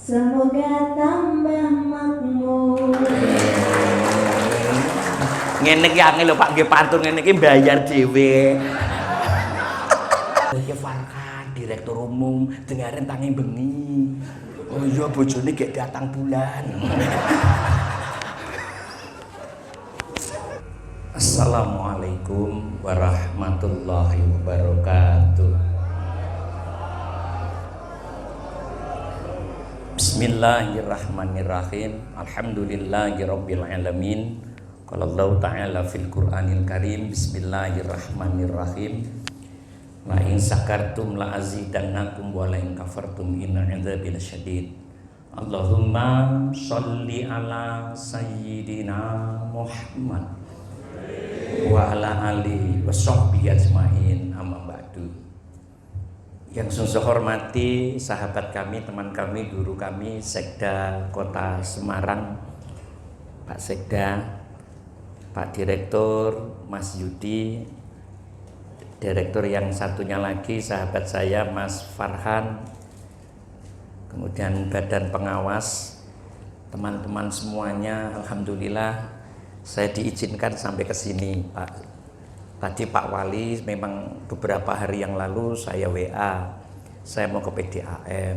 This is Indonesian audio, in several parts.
Semoga tambah makmur. Ngene iki angel lho Pak, nggih pantun ngene iki bayar dhewe. Iki Farhan, direktur umum, dengaren tangi bengi. Oh iya bojone gek datang bulan. Assalamualaikum warahmatullahi wabarakatuh. Bismillahirrahmanirrahim. Alhamdulillahirabbil alamin. Qala Allah Ta'ala fil Qur'anil Karim. Bismillahirrahmanirrahim. La in sakartum la azidannakum wa la in kafartum inna 'adzabi lasyadid. Allahumma sholli ala sayyidina Muhammad wa ala ali wa sahbihi ajmain, amma ba'du. Yang saya hormati sahabat kami, teman kami, guru kami, Sekda Kota Semarang, Pak Sekda, Pak Direktur, Mas Yudi, Direktur yang satunya lagi sahabat saya Mas Farhan, kemudian Badan Pengawas, teman-teman semuanya, alhamdulillah saya diizinkan sampai ke sini, Pak. Tadi Pak Wali memang beberapa hari yang lalu saya WA, saya mau ke PDAM,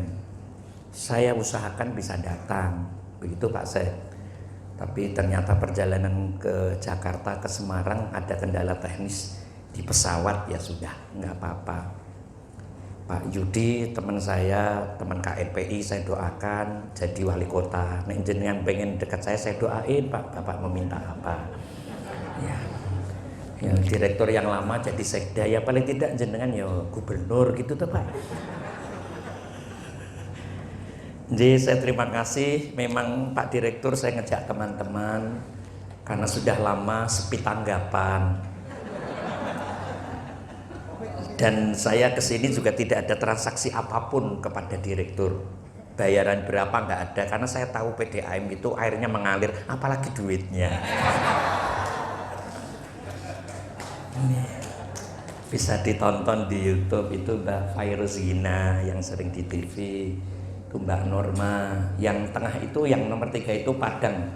saya usahakan bisa datang, begitu Pak Sek. Tapi ternyata perjalanan ke Jakarta, ke Semarang ada kendala teknis di pesawat, ya sudah, nggak apa-apa. Pak Yudi, teman saya, teman KNPI, saya doakan jadi wali kota. Nek jenengan pengen dekat saya doain Pak, Bapak meminta apa. Ya. Ya, direktur yang lama jadi sekda, ya paling tidak jenengan ya gubernur gitu tuh Pak. Jadi saya terima kasih, memang Pak Direktur saya ngejak teman-teman karena sudah lama sepi tanggapan. Dan saya kesini juga tidak ada transaksi apapun kepada Direktur. Bayaran berapa nggak ada, karena saya tahu PDAM itu airnya mengalir, apalagi duitnya. Bisa ditonton di YouTube itu Mbak Fairuzina yang sering di TV, itu Mbak Norma, yang tengah itu yang nomor 3 itu Padang,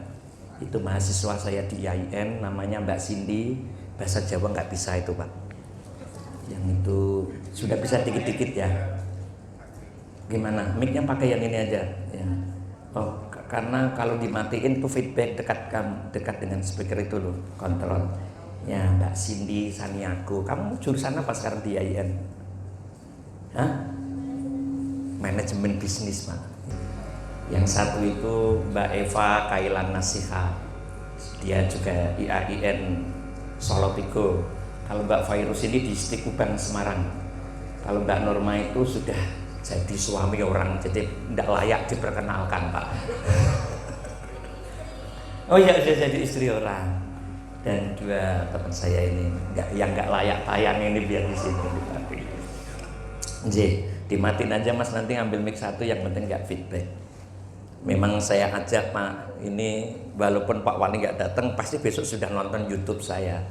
itu mahasiswa saya di IAIN, namanya Mbak Cindy, bahasa Jawa nggak bisa itu Pak, yang itu sudah bisa dikit-dikit ya. Gimana? Mic-nya pakai yang ini aja ya. Oh, karena kalau dimatiin tuh feedback dekat dengan speaker itu loh, kontrol. Ya Mbak Cindy Saniago, kamu jurusan apa sekarang di IAIN? Hah? Manajemen bisnis Pak. Yang satu itu Mbak Eva Kailan Nasiha, dia juga IAIN Solo Pigo. Kalau Mbak Fairuz ini di Stik Kubang Semarang. Kalau Mbak Norma itu sudah jadi suami orang, jadi tidak layak diperkenalkan Pak. Oh iya, sudah jadi istri orang. Dan dua teman saya ini yang nggak layak tayang ini biar di sini tapi dimatiin aja Mas, nanti ngambil mic satu, yang penting nggak feedback. Memang saya ajak Pak ini, walaupun Pak Wali nggak datang pasti besok sudah nonton YouTube saya,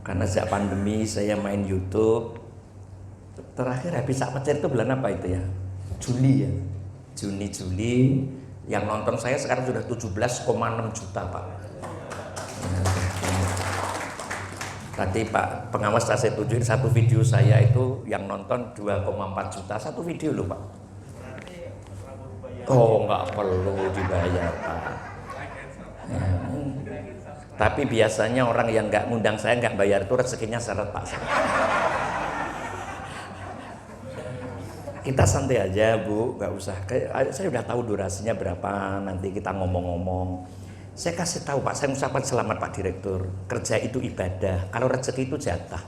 karena sejak pandemi saya main YouTube. Terakhir habis apa itu bulan apa itu ya, Juli ya, Juni yang nonton saya sekarang sudah 17,6 juta Pak. Tadi Pak pengawas saya tunjukin satu video saya itu yang nonton 2,4 juta satu video loh Pak. Oh nggak perlu dibayar Pak. Ya. Tapi biasanya orang yang nggak ngundang saya nggak bayar itu rezekinya seret Pak. Kita santai aja Bu, nggak usah. Saya udah tahu durasinya berapa, nanti kita ngomong-ngomong. Saya kasih tahu Pak, saya ucapkan selamat Pak Direktur. Kerja itu ibadah, kalau rezeki itu jatah.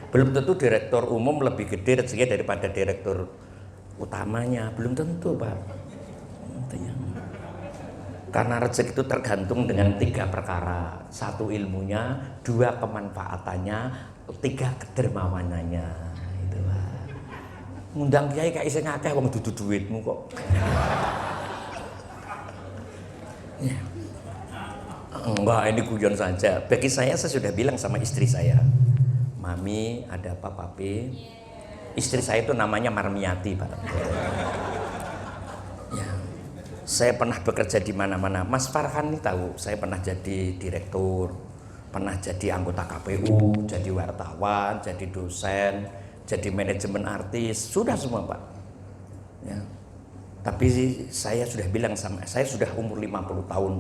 Belum tentu direktur umum lebih gede rezekinya daripada direktur utamanya, belum tentu Pak. Karena rezeki itu tergantung dengan 3 perkara. 1 ilmunya, 2 kemanfaatannya, 3 kedermawanannya. Itu Pak. Ngundang kiai kayak iseng akeh wong dudu duitmu kok. Ya. Enggak, ini guyon saja. Bagi saya sudah bilang sama istri saya, Mami ada apa Papi? Istri saya itu namanya Marmiati Pak. Saya pernah bekerja di mana-mana. Mas Farhan ini tahu, saya pernah jadi direktur, pernah jadi anggota KPU, jadi wartawan, jadi dosen, jadi manajemen artis, sudah semua Pak. Ya. Tapi saya sudah bilang saya sudah umur 50 tahun.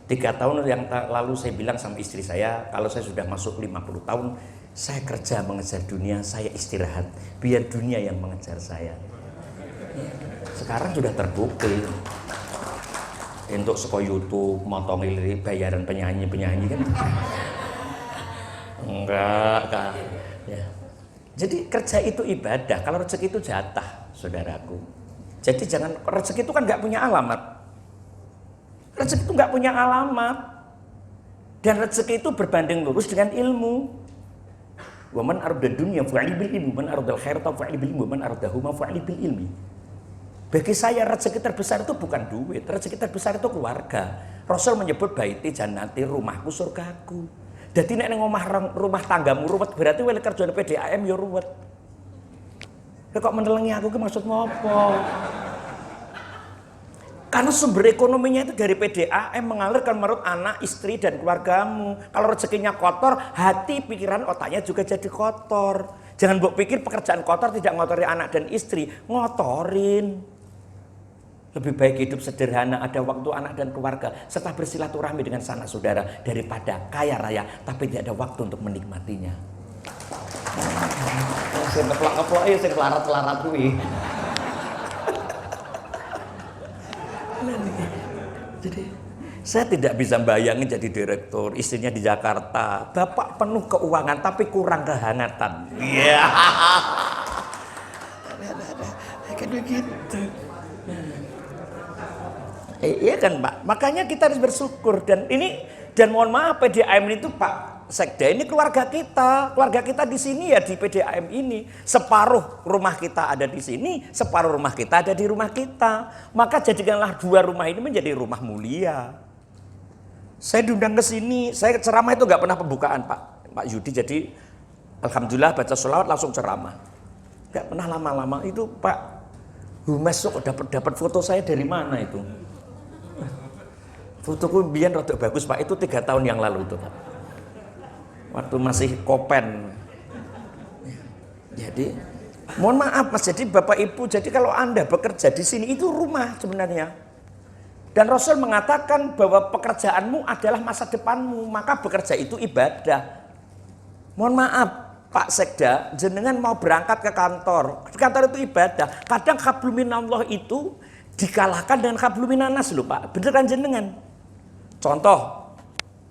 3 tahun yang lalu saya bilang sama istri saya, kalau saya sudah masuk 50 tahun, saya kerja mengejar dunia, saya istirahat, biar dunia yang mengejar saya. Ya. Sekarang sudah terbukti. Untuk sekolah YouTube, motong lirik, bayaran penyanyi kan? Enggak kan? Ya. Jadi kerja itu ibadah, kalau rezeki itu jatah, saudaraku. Jadi jangan, rezeki itu kan nggak punya alamat. Rezeki itu nggak punya alamat. Dan rezeki itu berbanding lurus dengan ilmu. Wa man arada dunya fa'li bil ilmi, man arada al-khairata fa'li bil ilmi, man aradahuma fa'li bil ilmi. Bagi saya rezeki terbesar itu bukan duit, rezeki terbesar itu keluarga. Rasul menyebut baiti jannati, rumahku surgaku. Jadi nek ngomah rumah tanggamu ruwet, berarti wele kerjane PDAM ya ruwet. Kok menelengi aku ki maksudmu apa? Karena sumber ekonominya itu dari PDAM mengalirkan menurut anak, istri dan keluargamu. Kalau rezekinya kotor, hati, pikiran, otaknya juga jadi kotor. Jangan mbok pikir pekerjaan kotor tidak ngotori anak dan istri, ngotorin. Lebih baik hidup sederhana, ada waktu anak dan keluarga, serta bersilaturahmi dengan sanak saudara daripada kaya raya tapi tidak ada waktu untuk menikmatinya. Sing ngeplok-ngeplok sing larat-larat kuwi. Jadi saya tidak bisa bayangin jadi direktur, istrinya di Jakarta, bapak penuh keuangan tapi kurang kehangatan. Iya. Kayak begitu. Iya kan Pak, makanya kita harus bersyukur dan mohon maaf PDAM itu Pak Sekda ini keluarga kita di sini ya di PDAM ini separuh rumah kita ada di sini, separuh rumah kita ada di rumah kita, maka jadikanlah 2 rumah ini menjadi rumah mulia. Saya diundang ke sini, saya ceramah itu nggak pernah pembukaan Pak Yudi, jadi alhamdulillah baca sholawat langsung ceramah, nggak pernah lama-lama itu Pak Humas kok dapat foto saya dari mana itu? Fotoku biyen rada bagus Pak, itu 3 tahun yang lalu itu Pak. Waktu masih kopen. Jadi mohon maaf Mas, jadi Bapak Ibu, jadi kalau Anda bekerja di sini itu rumah sebenarnya. Dan Rasul mengatakan bahwa pekerjaanmu adalah masa depanmu, maka bekerja itu ibadah. Mohon maaf Pak Sekda, jenengan mau berangkat ke kantor itu ibadah. Kadang habluminallah itu dikalahkan dengan habluminanas loh Pak, bener kan jenengan? Contoh,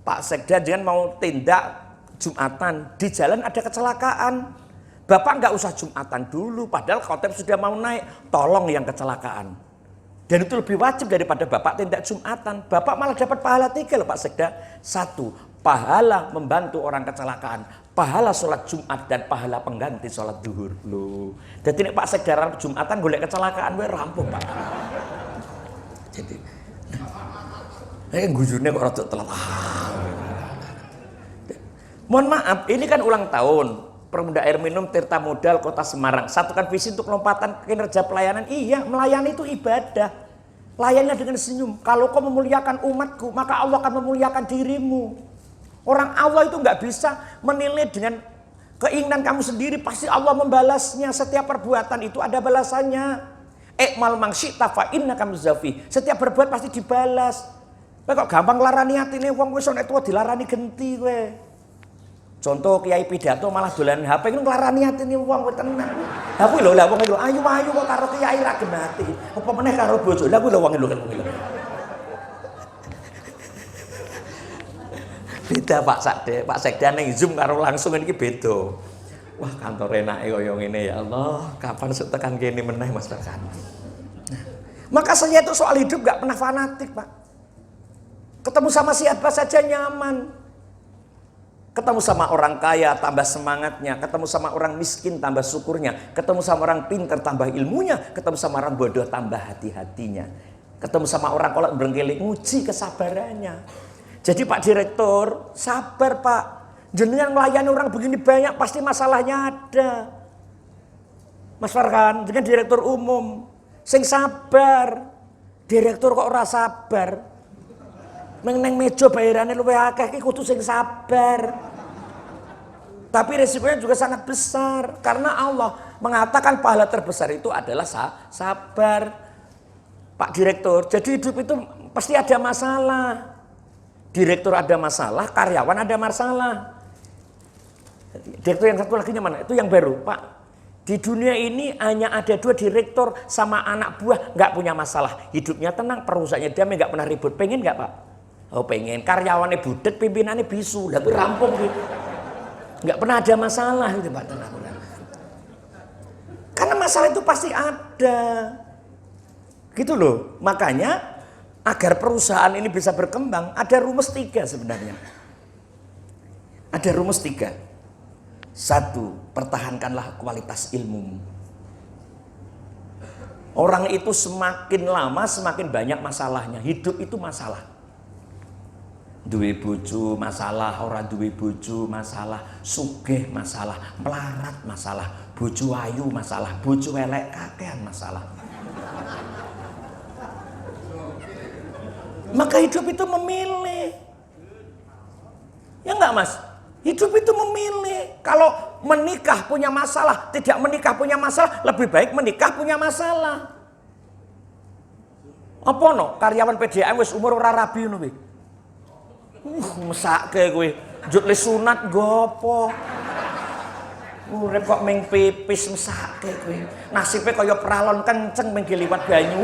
Pak Sekda jangan mau tindak Jumatan, di jalan ada kecelakaan. Bapak nggak usah Jumatan dulu, padahal khotib sudah mau naik, tolong yang kecelakaan. Dan itu lebih wajib daripada Bapak tindak Jumatan. Bapak malah dapat pahala 3 loh Pak Sekda. 1, pahala membantu orang kecelakaan, pahala sholat Jumat dan pahala pengganti sholat duhur loh. Jadi Pak Sekda Jumatan golek kecelakaan gue rampung Pak. Jadi gujurnya kok rada telat. Mohon maaf, ini kan ulang tahun Permuda Air Minum Tirta Modal Kota Semarang. Satukan visi untuk lompatan kinerja pelayanan. Iya, melayani itu ibadah. Layanilah dengan senyum. Kalau kau memuliakan umatku, maka Allah akan memuliakan dirimu. Orang Allah itu nggak bisa menilai dengan keinginan kamu sendiri. Pasti Allah membalasnya. Setiap perbuatan itu ada balasannya. Ikmal mangsyita fa innaka muzafi. Setiap berbuat pasti dibalas. Kowe kok gampang larani atine wong wis nek tuwa dilarani genti kowe. Contoh kiai pidato malah dolan HP ku nglarani atine wong kowe tenan. Ha kuwi lho lah wong lho ayu-ayu kok karo kiai ra genati. Apa meneh karo bojo. Lah kuwi lho wong lho. Beda Pak Sekda ning Zoom karo langsung iki beda. Wah kantor enake kaya ngene ya Allah, kapan sok tekan kene meneh Mas Farhan. Maka saya itu soal hidup gak pernah fanatik Pak. Ketemu sama siapa saja nyaman. Ketemu sama orang kaya tambah semangatnya. Ketemu sama orang miskin tambah syukurnya. Ketemu sama orang pintar tambah ilmunya. Ketemu sama orang bodoh tambah hati-hatinya. Ketemu sama orang kolot berengkeling nguji kesabarannya. Jadi Pak Direktur sabar Pak. Jenengan melayani orang begini banyak pasti masalahnya ada. Mas Farhan dengan Direktur Umum sing sabar. Direktur kok ora sabar. Neng meja bayarane luwih akeh iki kudu sing sabar. Tapi resikonya juga sangat besar karena Allah mengatakan pahala terbesar itu adalah sabar. Pak Direktur, jadi hidup itu pasti ada masalah. Direktur ada masalah, karyawan ada masalah. Direktur yang satu lagi mana? Itu yang baru, Pak. Di dunia ini hanya ada 2 direktur sama anak buah nggak punya masalah. Hidupnya tenang, perusahaannya damai, nggak pernah ribut. Pengen nggak, Pak? Oh pengen. Karyawannya budet, pimpinannya bisu, tapi rampung gitu. Nggak pernah ada masalah gitu, Pak. Tenang. Karena masalah itu pasti ada. Gitu loh. Makanya agar perusahaan ini bisa berkembang, ada rumus 3 sebenarnya. Ada rumus 3. 1, pertahankanlah kualitas ilmumu. Orang itu semakin lama semakin banyak masalahnya. Hidup itu masalah. Duwe bojo masalah, ora duwe bojo masalah, sugih masalah, melarat masalah, bojo ayu masalah, bojo elek kakean masalah. Maka hidup itu memilih. Ya enggak, Mas? Hidup itu memilih. Kalau menikah punya masalah, tidak menikah punya masalah, lebih baik menikah punya masalah. Apa no? Karyawan PDAM wis umur ora rabi ngono kuwi. Mesake kowe. Njut le sunat gopo. Urip kok ming pipis mesake kowe. Nasibe kaya pralon kenceng ming liwat banyu.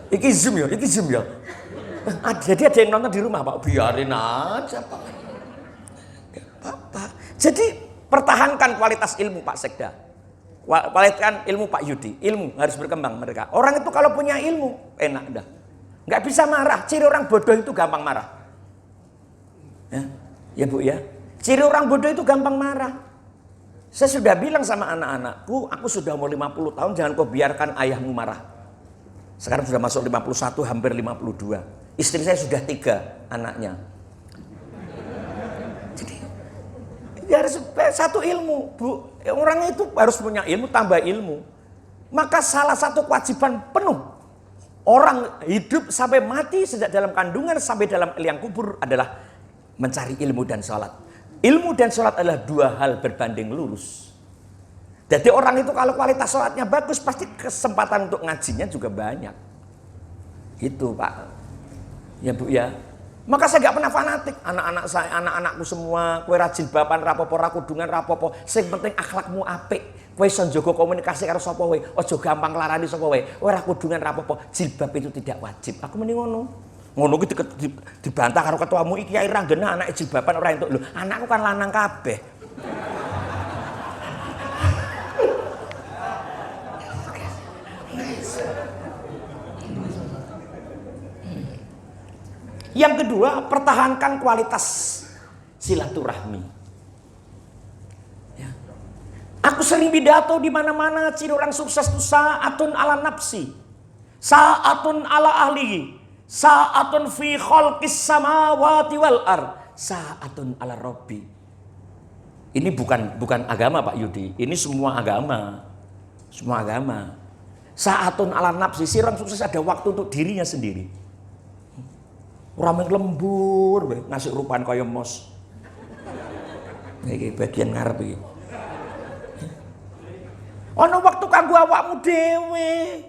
Iki Zoom ya, iki Zoom ya. Jadi ada yang nonton di rumah, Pak. Biarin aja, Pak. Gak apa-apa. Jadi pertahankan kualitas ilmu, Pak Sekda. Kualitaskan ilmu, Pak Yudi. Ilmu harus berkembang mereka. Orang itu kalau punya ilmu, enak dah. Nggak bisa marah. Ciri orang bodoh itu gampang marah. Ya Bu ya. Ciri orang bodoh itu gampang marah. Saya sudah bilang sama anak-anakku, aku sudah umur 50 tahun, jangan kau biarkan ayahmu marah. Sekarang sudah masuk 51, hampir 52. Istri saya sudah 3 anaknya. Jadi ya harus satu ilmu, Bu. Orang itu harus punya ilmu, tambah ilmu. Maka salah satu kewajiban penuh orang hidup sampai mati, sejak dalam kandungan sampai dalam liang kubur adalah mencari ilmu dan sholat. Ilmu dan sholat adalah 2 hal berbanding lurus. Jadi orang itu kalau kualitas sholatnya bagus, pasti kesempatan untuk ngajinya juga banyak. Gitu, Pak. Ya Bu ya. Maka saya gak pernah fanatik. Anak-anak saya, anak-anakku semua, kowe ra jilbaban rapopo, ra kudungan rapopo. Sing penting akhlakmu apik. Kowe iso njaga komunikasi karo sapa wae. Aja gampang nglarani sapa wae. Kowe ra kudungan rapopo. Jilbab itu tidak wajib. Aku mending ngono. Ngono ki dibantah karo ketuamu iki Kiai Ranggena anake jilbaban ora entuk. Lho, anakku kan lanang kabeh. Yang kedua, pertahankan kualitas silaturahmi. Ya. Aku sering pidato di mana-mana, ciri orang sukses itu sa'atun ala nafsi, sa'atun ala ahlihi, sa'atun fi khalqis samawati wal ar, sa'atun ala rabbi. Ini bukan agama, Pak Yudi. Ini semua agama. Semua agama. Sa'atun ala nafsi, si orang sukses ada waktu untuk dirinya sendiri. Orang yang lembur, ngasih rupan kaya mos. Ini bagian ngarep ini. Ono waktu kanggo awakmu dhewe.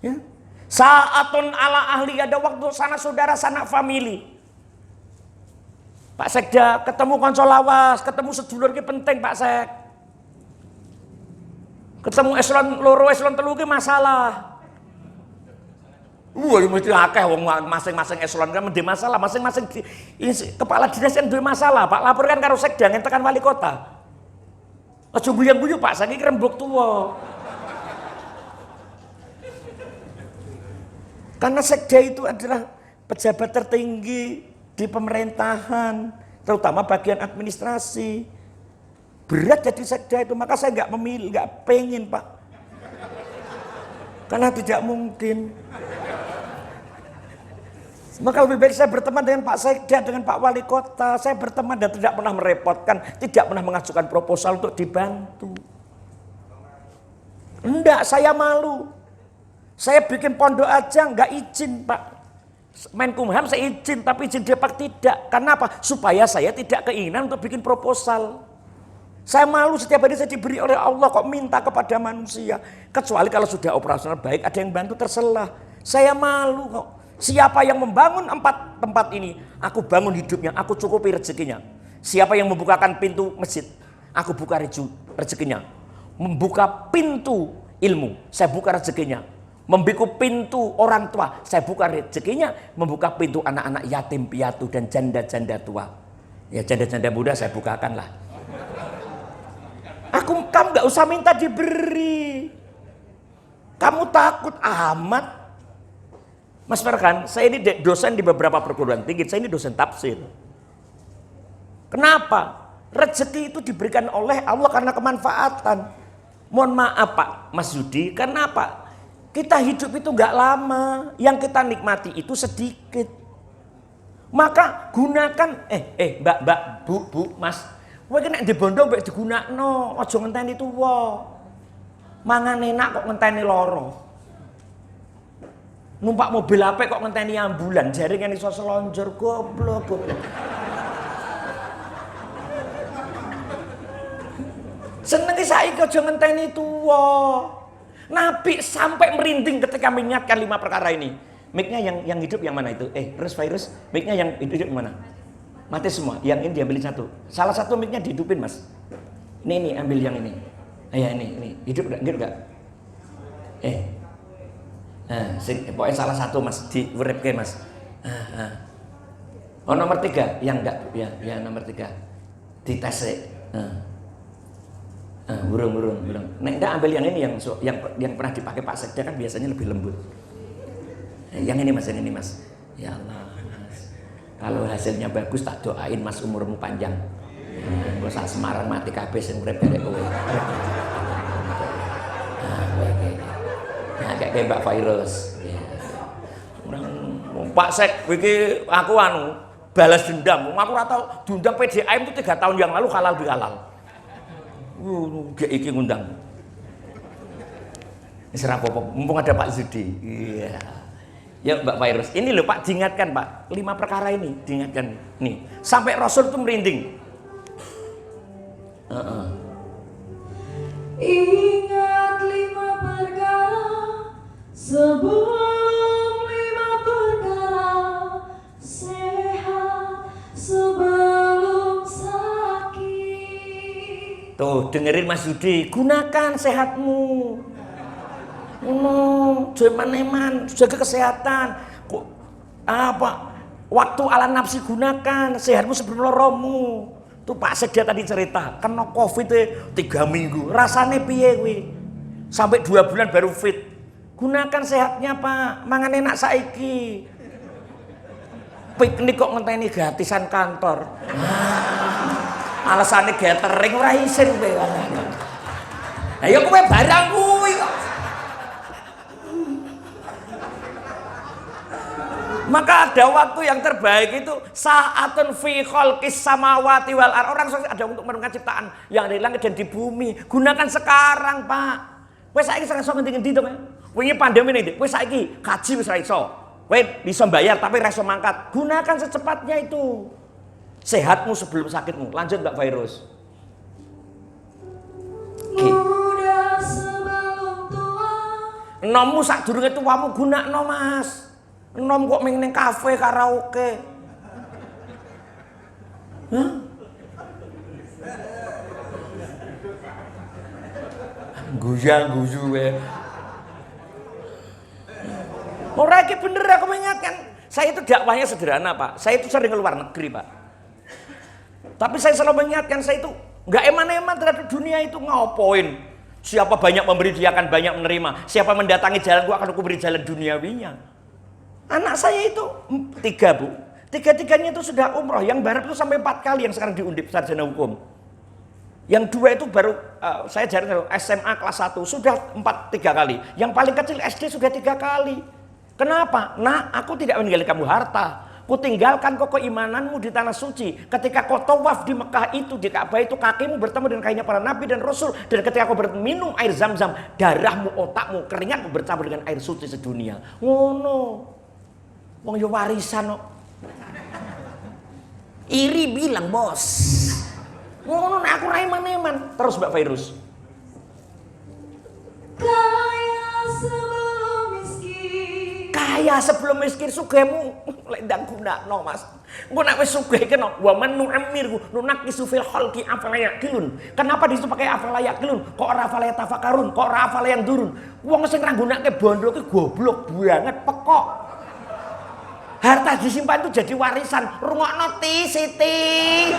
Ya. Sa'atun ala ahli, ada waktu sana saudara, sana family. Pak Sekda ketemu konco lawas, ketemu sedulur ki penting, Pak Sek. Ketemu eselon loro, eselon telu ki masalah. Wah, mesti akeh wong masing-masing eselon kan mendhe masalah, masing-masing kepala dinas kan duwe masalah, Pak. Laporkan karo Sekda tekan wali kota. Aja guyu-guyu, Pak, saiki rembug tuwa. Karena Sekda itu adalah pejabat tertinggi di pemerintahan, terutama bagian administrasi. Berat jadi Sekda itu, maka saya nggak pengen, Pak. Karena tidak mungkin. Maka lebih baik saya berteman dengan Pak Sekda, dengan Pak Wali Kota. Saya berteman dan tidak pernah merepotkan, tidak pernah mengajukan proposal untuk dibantu. enggak, saya malu. Saya bikin pondok aja nggak izin Pak. Menkumham saya izin, tapi izin Depak tidak. Karena apa? Supaya saya tidak keinginan untuk bikin proposal. Saya malu setiap hari saya diberi oleh Allah kok minta kepada manusia. Kecuali kalau sudah operasional baik, ada yang bantu terselah. Saya malu kok. Siapa yang membangun 4 tempat ini, aku bangun hidupnya, aku cukupi rezekinya. Siapa yang membukakan pintu masjid, aku buka rezekinya. Membuka pintu ilmu, saya buka rezekinya. Membuka pintu orang tua, saya buka rezekinya. Membuka pintu anak-anak yatim piatu dan janda-janda tua. Ya janda-janda muda saya bukakan lah. Kamu gak usah minta diberi. Kamu takut amat. Mas Farhan, saya ini dosen di beberapa perguruan tinggi, saya ini dosen tafsir. Kenapa? Rezeki itu diberikan oleh Allah karena kemanfaatan. Mohon maaf Pak Mas Yudi, kenapa? Kita hidup itu gak lama, yang kita nikmati itu sedikit. Maka gunakan, mbak, bu, mas, kowe kena dibondo mbek digunakno, aja ngenteni tuwa. Mangan enak kok ngenteni loro. Numpak mobil apik kok ngenteni ambulan, jaringan iso selonjor, goblok. Seneng saiki aja ngenteni tuwa. Nabi sampai merinding ketika mengingatkan 5 perkara ini. Mic-nya yang hidup yang mana itu? Virus, mic-nya yang hidup yang mana? Mati semua, yang ini diambilin satu. Salah satu mic-nya dihidupin mas. Ini ambil yang ini. Ini hidup enggak? Pokoknya salah satu mas, di uripke mas. Oh nomor 3, yang enggak, ya nomor 3. Dites. Burung. Nek enggak ambil yang ini yang pernah dipakai Pak Sekda kan biasanya lebih lembut. Yang ini mas. Ya Allah mas. Kalau hasilnya bagus tak doain mas umurmu panjang. Engko sak Semarang mati kabeh sing urip karek kowe. Kayak Mbak Virus. Ya. Pak Sek, iki aku balas dendam. Aku ora tau diundang PDAM itu 3 tahun yang lalu halal bihalal. Iki ngundang. Wis ora apa-apa, mumpung ada Pak Zudi. Iya. Ya Mbak Virus, ini loh Pak diingatkan Pak, 5 perkara ini diingatkan nih. Sampai Rasul itu merinding. Ingat 5 perkara sebelum 5 perkara, sehat sebelum sakit. Tuh dengerin Mas Yudi, gunakan sehatmu. Eman, jaga kesehatan. Waktu ala nafsi gunakan, sehatmu sebelum loromu. Tuh Pak Sekda tadi cerita, kena Covid 3 minggu, rasanya piye kuwi? Sampai 2 bulan baru fit. Gunakan sehatnya Pak, mangan enak saiki. Piknik kok ngenteni gratisan kantor. Alasannya gathering ora isin kowe. Lah ya kowe barang kuwi kok. Maka ada waktu yang terbaik itu saatun fi khalqis samawati wal ardh. Orang ada untuk merenungkan ciptaan yang ada di langit dan di bumi. Gunakan sekarang, Pak. Kowe saiki iso ngendi-ngendi to, Pak? Wingi pandemi ini, kowe saiki kaji wis ora iso. Kowe bisa bayar tapi ora iso mangkat. Gunakan secepatnya itu. Sehatmu sebelum sakitmu. Lanjut Mbak Virus. Muda sebelum tua. Enommu sadurunge tuamu gunakno, Mas. Enom kok ming ning kafe karaoke. Hah? Guyu wae. Ora iki bener aku mengingatkan. Saya itu dakwahnya sederhana, Pak. Saya itu sering keluar negeri, Pak. Tapi saya selalu mengingatkan, saya itu nggak eman-eman terhadap dunia itu. Ngapain? Siapa banyak memberi dia akan banyak menerima. Siapa mendatangi jalan gua akan aku beri jalan duniawinya. Anak saya itu 3 Bu. 3-tiganya itu sudah umroh. Yang barat itu sampai 4 kali yang sekarang di Undip sarjana hukum. Yang 2 itu baru saya jaring SMA kelas 1 sudah 3 kali. Yang paling kecil SD sudah 3 kali. Kenapa? Nah, aku tidak meninggalkan kamu harta. Ku tinggalkan kau keimananmu di tanah suci. Ketika kau tawaf di Mekah itu, di Ka'bah itu, kakimu bertemu dengan kakinya para nabi dan rasul. Dan ketika kau minum air zam-zam, darahmu, otakmu, keringatmu bercampur dengan air suci sedunia. Ngono. Wong yo warisan kok. Iri bilang, bos. Ngono nek aku ra iman-iman. Terus Mbak Virus. Kaya sebelum miskin. Kaya sebelum miskin sugihmu lek ndang gunakno Mas. Engko nek wis sugih kena wa man nu'ammirhu nunaqisu fil khalqi afala yaqilun. Kenapa disitu pakai afala yaqilun? Kok ora afala tafakarun? Kok ora afala yang durun? Wong sing ra gunake bondo ki goblok banget pekok. Harta disimpan itu jadi warisan. Rungokno ti Siti.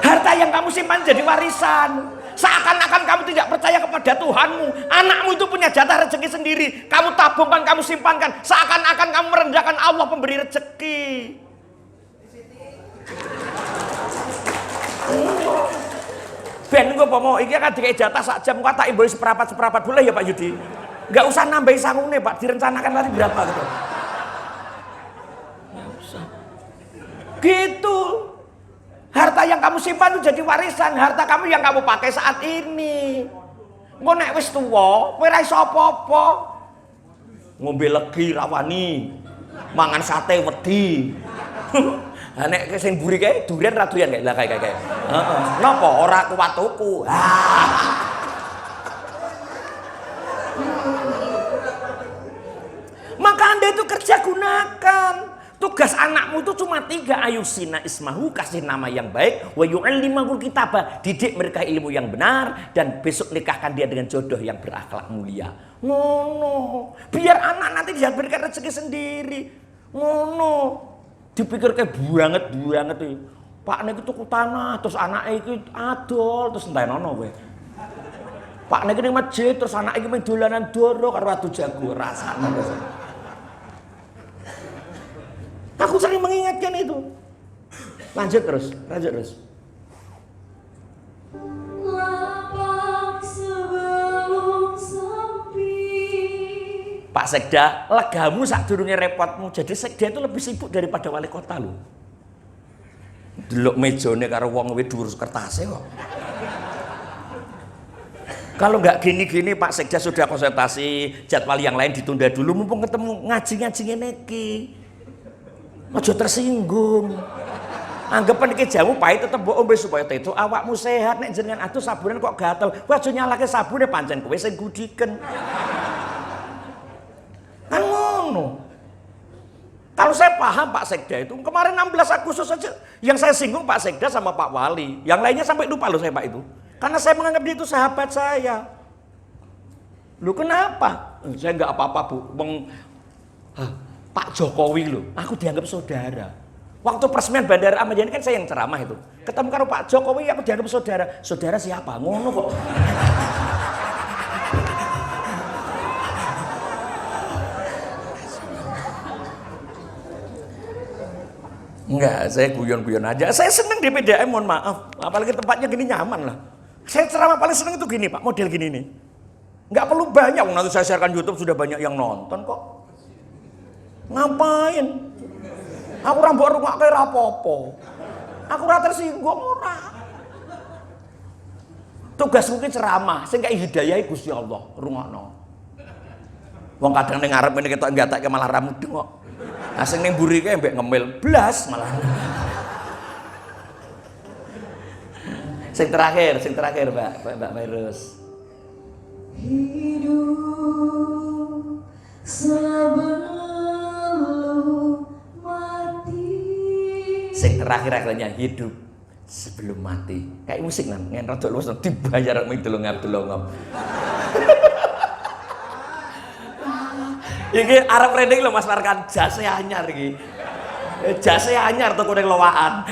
Harta yang kamu simpan jadi warisan. Seakan-akan kamu tidak percaya kepada Tuhanmu. Anakmu itu punya jatah rezeki sendiri. Kamu tabungkan, kamu simpankan. Seakan-akan kamu merendahkan Allah pemberi rezeki. Ben gue mau iki kan dikai jatah sak jam kok tak imboi seperapat boleh ya Pak Yudi? Enggak usah nambahi sangune Pak, direncanakan tadi berapa gitu. Enggak usah. Gitu. Harta yang kamu simpan itu jadi warisan. Harta kamu yang kamu pakai saat ini. Engko nek wis tuwa, kowe ra iso apa-apa. Ngombe legi rawani. Mangan sate wedi. Ha nek sing mburi kae durian ra doyan kae. Lah kae. Heeh. Napa ora kuat tuku? Maka Anda itu kerja gunakan. Tugas anakmu itu cuma 3. Ayusina ismahu, kasih nama yang baik. Wa yu'allimahul kitabah, didik mereka ilmu yang benar. Dan besok nikahkan dia dengan jodoh yang berakhlak mulia. Ngono. Biar anak nanti dia berikan rezeki sendiri. Ngono. Dipikir kayak banget tuh. Pak nek tuku tanah, terus anaknya itu adol, terus entenono kowe. Pak nek ning masjid, terus anaknya main dolanan doro karo adu jago rasane. Aku sering mengingatkan itu. Lanjut terus. Lapang sebelum sepi. Pak Sekda, legamu sadurunge repotmu. Jadi Sekda itu lebih sibuk daripada wali kota loh. Delok mejone karo wong kuwi dhuwur kertase kok. Kalau nggak gini-gini Pak Sekda sudah konsultasi, jadwal yang lain ditunda dulu mumpung ketemu ngaji ngene iki. Aja tersinggung. Anggapan iki jamu pahit tetep mbok ombe supaya tetu awakmu sehat. Nek jenengan aduh sabunan kok gatel. Kowe aja nyalahke sabune pancen kowe sing gudiken. Kan ngono. Kalau saya paham Pak Sekda itu kemarin 16 Agustus saja yang saya singgung Pak Sekda sama Pak Wali. Yang lainnya sampai lupa loh saya Pak itu. Karena saya menganggap dia itu sahabat saya. Lu kenapa? Saya nggak apa-apa Bu. Pak Jokowi loh, aku dianggap saudara. Waktu peresmian Bandara Ahmad Yani kan saya yang ceramah itu. Ketemu karo Pak Jokowi aku dianggap saudara. Saudara siapa? Ngono kok. Enggak, saya guyon-guyon aja. Saya seneng di PDAM, mohon maaf. Apalagi tempatnya gini nyaman lah. Saya ceramah paling seneng itu gini Pak, model gini nih. Enggak perlu banyak, nanti saya sharekan YouTube sudah banyak yang nonton kok. Ngapain? Aku rambut rumah kayak rapopo. Aku ora tersinggung ora. Tugas mungkin ceramah, sing kaya hidayah Gusti Allah, rungokno. Wong kadang ning ngarep ngene ketok nggatake malah ra mudeng kok. Nah sing ning mburi kae mbek ngemil blas malah. Sing terakhir Mbak Virus. Hidup sebelum mati. Sing terakhir akhirnya hidup sebelum mati. Kayak musik nang ngen rada luwes dibayar ming delong-delong. Iki arep trending lho Mas Farkan, jase anyar iki. Jase anyar tuku ning lowakan.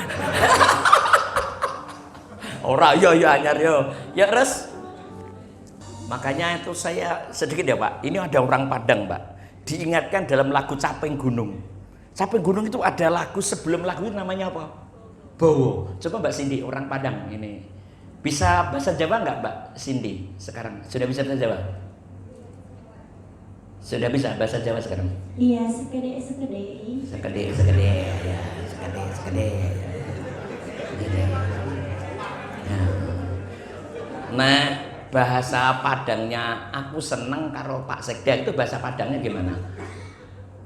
Ora yo anyar yo. Ya res. Makanya itu saya sedikit ya Pak. Ini ada orang Padang Pak. Diingatkan dalam lagu Caping Gunung. Caping Gunung itu ada lagu sebelum lagu itu namanya apa? Bowo. Coba Mbak Cindy orang Padang ini. Bisa bahasa Jawa nggak Mbak Cindy sekarang? Sudah bisa bahasa Jawa? Sudah bisa bahasa Jawa sekarang? Iya, sekedek. Sekede ya, sekede. Ya. Nah, bahasa Padangnya aku seneng karo Pak Sekda itu bahasa Padangnya gimana?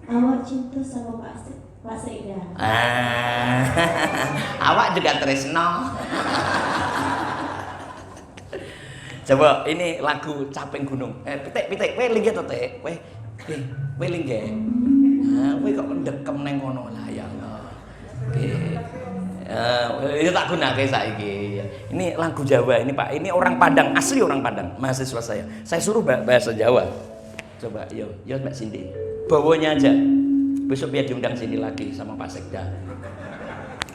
Awak cinta sama Pak Sekda. Awak juga tresno. Coba ini lagu Caping Gunung. Pitik, kowe linggih to, Tik? Kowe linggih. Kowe kok mendekem neng kono lah ya Allah. Itu tak gunake saiki. Ini lagu Jawa ini Pak. Ini orang Padang, asli orang Padang, mahasiswa saya. Saya suruh bahasa Jawa. Coba, yo Mbak Cindy. Bawanya aja. Besok biar diundang sini lagi sama Pak Sekda.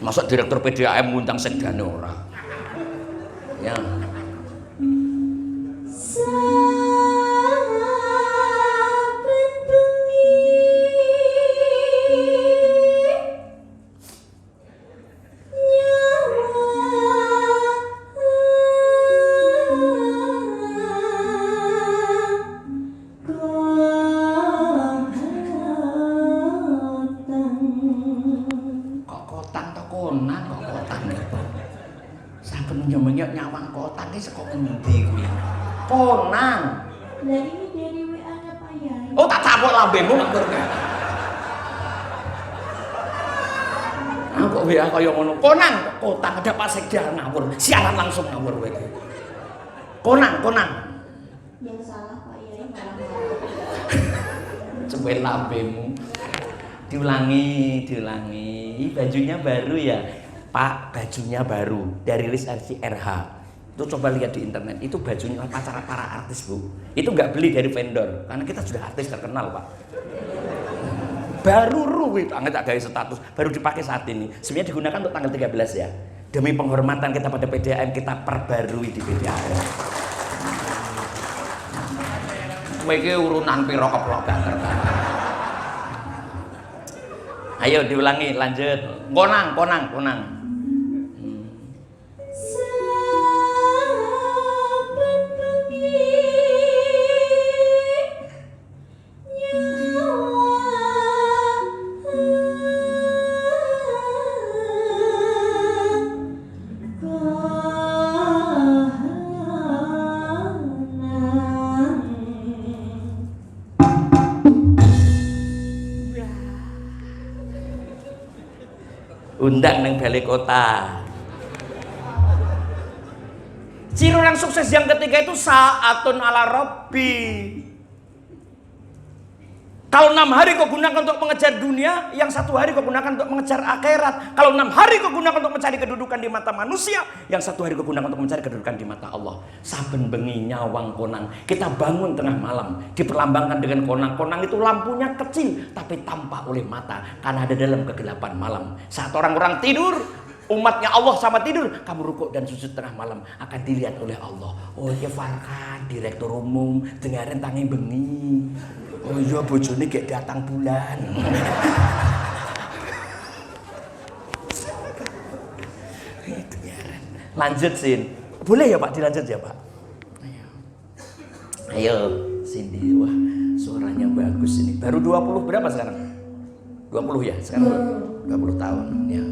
Masa direktur PDAM ngundang Sekdane ora? Ya. Nyawang kotak ini sekok ngendi kuwi. Konang. Lah ini dari WA-nya Pak Yai. Oh, tak capok lambemu matur. Kok WA kaya ngono. Konang, kotak ada Pak Sekda ngawur. Siaran langsung ngawur kowe iki. Konang. Yang salah Pak Yai malah. Cepet lambemu. Diulangi. Bajunya baru ya. Pak, bajunya baru dari list RCRH. Itu coba lihat di internet, itu bajunya pacar para artis, Bu. Itu nggak beli dari vendor, karena kita sudah artis terkenal, Pak. Baru ruwet, tak gawe status, baru dipakai saat ini. Sebenarnya digunakan untuk tanggal 13 ya. Demi penghormatan kita pada PDAM, kita perbarui di PDAM. Kowe iki urunan piro keplok banget. Ayo diulangi, lanjut. Konang. Undang neng balai kota. Ciri orang sukses yang ketiga itu sa'atun ala Rabbi. Kalau 6 hari kau gunakan untuk mengejar dunia, yang 1 hari kau gunakan untuk mengejar akhirat. Kalau 6 hari kau gunakan untuk mencari kedudukan di mata manusia, yang 1 hari kau gunakan untuk mencari kedudukan di mata Allah. Saben bengi nyawang konang. Kita bangun tengah malam, diperlambangkan dengan konang. Konang itu lampunya kecil, tapi tampak oleh mata, karena ada dalam kegelapan malam. Saat orang-orang tidur, umatnya Allah sama tidur, kamu rukuk dan sujud tengah malam akan dilihat oleh Allah. Oh ya Farkan, direktur umum, dengarin tangi bengi. Oh iya bojone kayak datang bulan. Itu nyaran. Lanjut Sin. Boleh ya Pak dilanjut ya Pak? Ayo Cindy, wah suaranya bagus ini. Baru 20 berapa sekarang? 20 ya? Sekarang 20 tahun ya.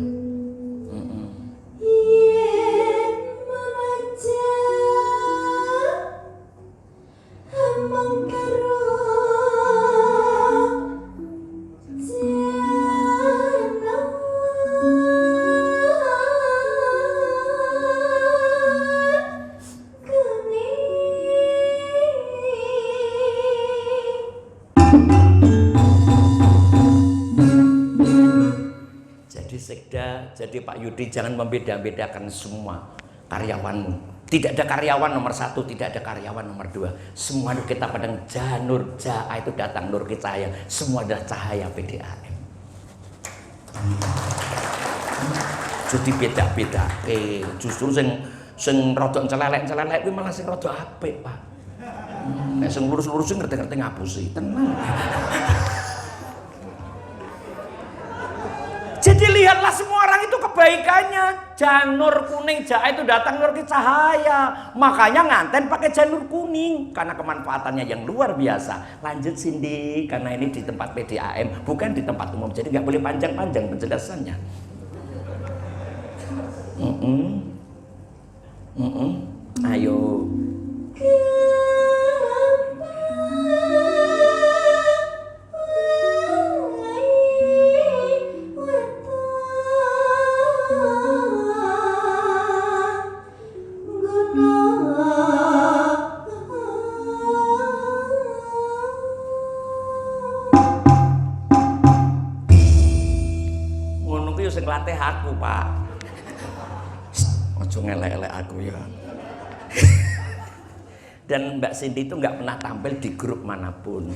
Sekda, jadi Pak Yudi jangan membeda-bedakan semua karyawanmu. Tidak ada karyawan nomor 1, tidak ada karyawan nomor 2. Semua kita Padang Janur Jaa itu datang nur cahaya. Semua adalah cahaya PDAM. Jadi beda-beda. Justru sing rodok celelek kuwi malah sing rodok apik, Pak. Nek sing lurus-lurus ngerti-ngerti ngapusi. Tenang. Jadi lihatlah semua orang itu kebaikannya. Janur kuning jahe itu datang dari cahaya. Makanya nganten pakai janur kuning karena kemanfaatannya yang luar biasa. Lanjut Cindy, karena ini di tempat PDAM bukan di tempat umum. Jadi nggak boleh panjang-panjang penjelasannya. Ayo. Ngono kuwi sing latih aku, Pak. Ojo ngelek-elek aku ya. Dan Mbak Cindy itu nggak pernah tampil di grup manapun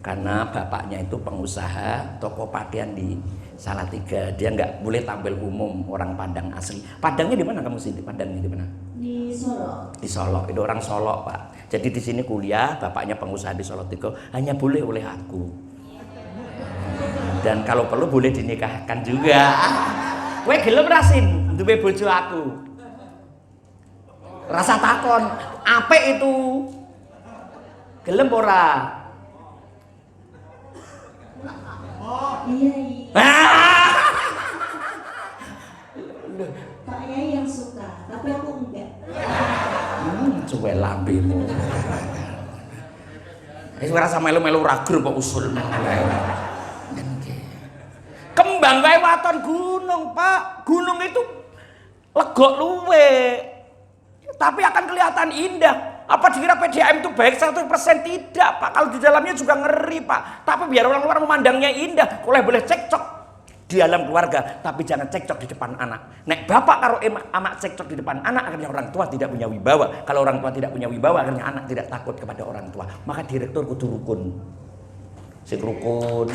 karena bapaknya itu pengusaha toko pakaian di Salatiga. Dia nggak boleh tampil umum, orang Padang asli. Padangnya di mana kamu Cindy? Padangnya di mana? Di Solo. Di Solo. Itu orang Solo, Pak. Jadi di sini kuliah, bapaknya pengusaha di Salatiga, hanya boleh oleh aku. Dan kalau perlu boleh dinikahkan juga. Kowe gelem rasin duwe bojo aku. Rasa takon, apik itu? Gelem ora? Iya. Pak Yai yang suka, tapi aku enggak. Cuwe lambemu. Wis ora sama melu-melu ra grup kok usul. Kembang kae waton gunung, Pak. Gunung itu legok luwe. Tapi akan kelihatan indah. Apa dikira PDAM itu baik 100%? Tidak, Pak. Kalau di dalamnya juga ngeri, Pak. Tapi biar orang luar memandangnya indah. Boleh cekcok di dalam keluarga, tapi jangan cekcok di depan anak. Nek bapak karo amak cekcok di depan anak, akhirnya orang tua tidak punya wibawa. Kalau orang tua tidak punya wibawa, akhirnya anak tidak takut kepada orang tua. Maka direktur kudu rukun. Sing rukun.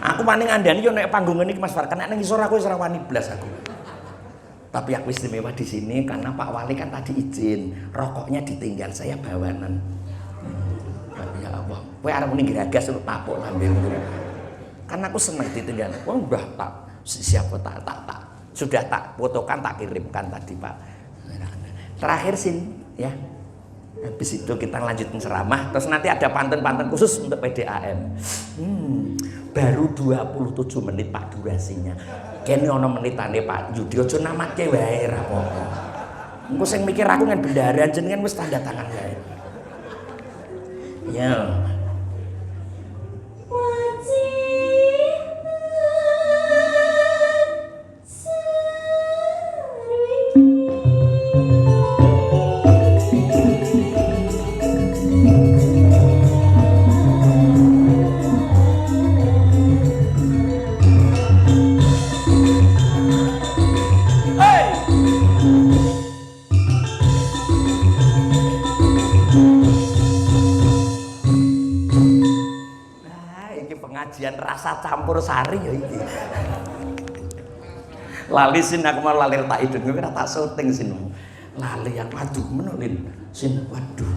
Aku paling andani yo nek panggung iki Mas Farkan, nek nang isor aku wis ora wani blas aku. Tapi aku istimewa di sini karena Pak Wali kan tadi izin, rokoknya ditinggal, saya bawanan. Ya Allah, kowe arep muni geragas lu tapuk lambemu. Karena aku seneng ditinggal. Wah, udah tak siap tak. Sudah tak fotokan, tak kirimkan tadi, Pak. Terakhir Sin, ya. Habis itu kita lanjutin ceramah, terus nanti ada pantun-pantun khusus untuk PDAM. Baru 27 menit Pak durasinya. Kene ana menitane Pak Yudi, aja namake wae ra apa-apa. Engko sing mikir aku ngen bendara jenengan wis tanda tangan wae. Ya. Pengajian rasa campur sari ya iki. Lali Sin, aku mau lali tak idun kowe ora tak syuting Sin. Lali yang waduh menolin Sin, waduh.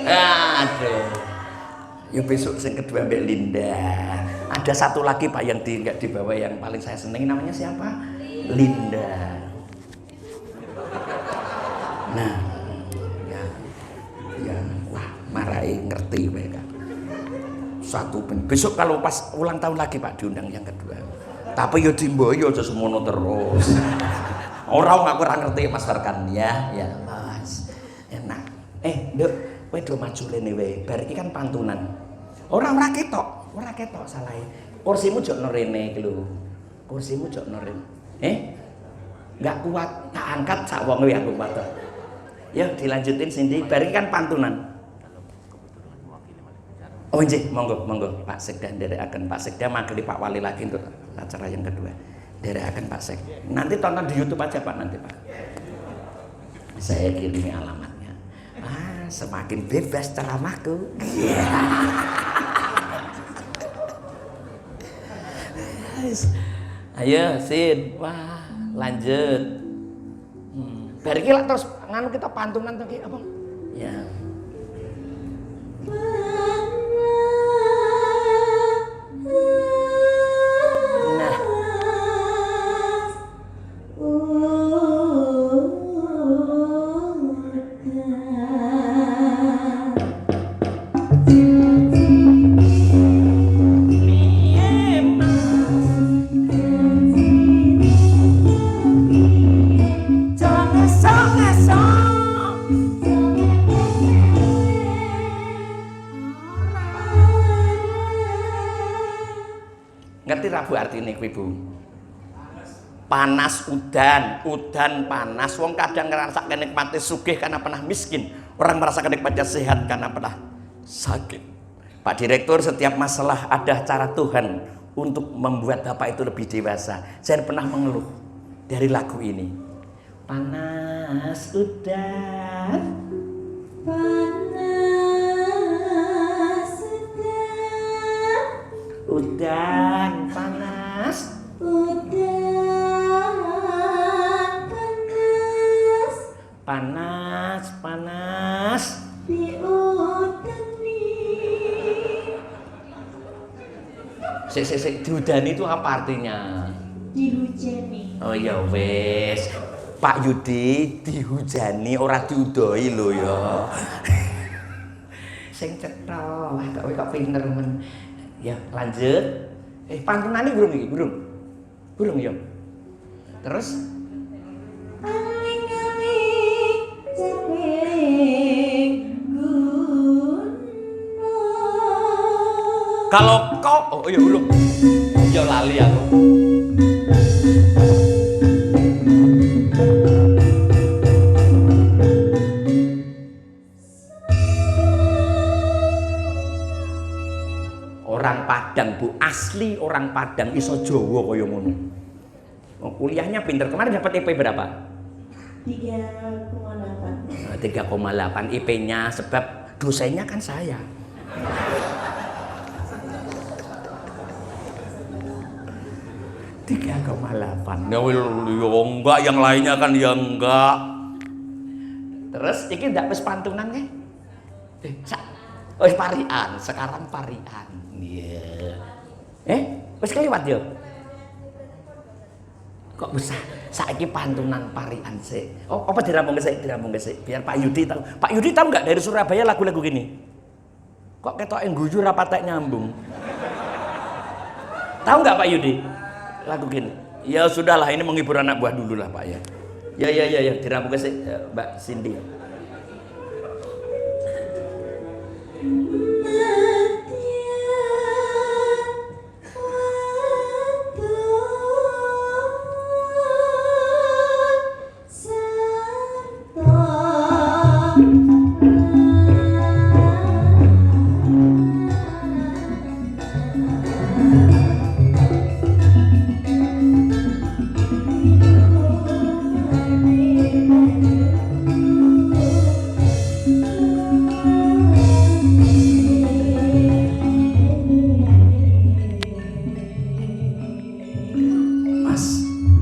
Aduh. Ya besok yang kedua Mbak Linda. Ada satu lagi Pak yang nggak dibawa yang paling saya seneng, namanya siapa? Linda. Nah, ya, wah marahi ngerti mereka. Satu besok kalau pas ulang tahun lagi Pak diundang yang kedua. Tapi yo dimboyo aja semono terus. Orang aku ora ngerti Mas Farkan ya, ya Mas. Enak. Nduk, kowe do maju rene wae. Bar iki kan pantunan. Ora ketok salahe. Kursimu jok rene iki lho. Kursimu jok rene. Enggak kuat, tak angkat sak wong wae aku kuat. Ya dilanjutin Cindy. Bar iki kan pantunan. Oh nggih, monggo Pak Sekda nderekaken. Pak Sekda manggil Pak Wali lagi untuk acara yang kedua. Nderekaken Pak Sek. Nanti tonton di YouTube aja Pak nanti Pak. Saya kirimi alamatnya. Semakin bebas ceramahku. Ayo Sin, wah lanjut. Bari iki terus nganu kita pantunan to apa? Ya. Bu artine kuwi Bu? Panas udan, udan panas. Wong kadang ngrasakake nikmate sugih karena pernah miskin, orang merasakan nikmatnya sehat karena pernah sakit. Pak Direktur, setiap masalah ada cara Tuhan untuk membuat Bapak itu lebih dewasa. Saya pernah mengeluh dari lagu ini. Panas udan, Panas udan, udan panas, udan panas, panas panas. di udani. Diudani itu apa artinya? Dihujani. Oh ya wes, Pak Yudi dihujani ora diudoi lho ya. Sing cetha, wah kok pinter men. Ya lanjut. Pantunane burung iki, burung. Burung ya. Terus Aling-aling cepiring gunung. kalau kok oh iya burung. Ya lali aku. Orang Padang Bu, asli orang Padang iso Jawa kaya ngono. Kuliahnya pinter. Kemarin dapat IP berapa? 3,8. 3,8 IP-nya sebab dosennya kan saya. Tiga 3,8. Ya enggak, yang lainnya kan ya enggak. Terus iki ndak wis pantunan ke? Wis parian, sekarang parian. Iya. Wis kelewat yo. Kok bisa saiki pantunan parian sih? Oh, apa dirampung sik, biar Pak Yudi tahu. Pak Yudi tahu nggak dari Surabaya lagu-lagu gini? Kok ketoke guyu ra patek nyambung. Tahu nggak Pak Yudi? Lagu gini. Ya sudahlah, ini menghibur anak buah dulu lah Pak ya. Ya, dirampung sik Mbak Cindy.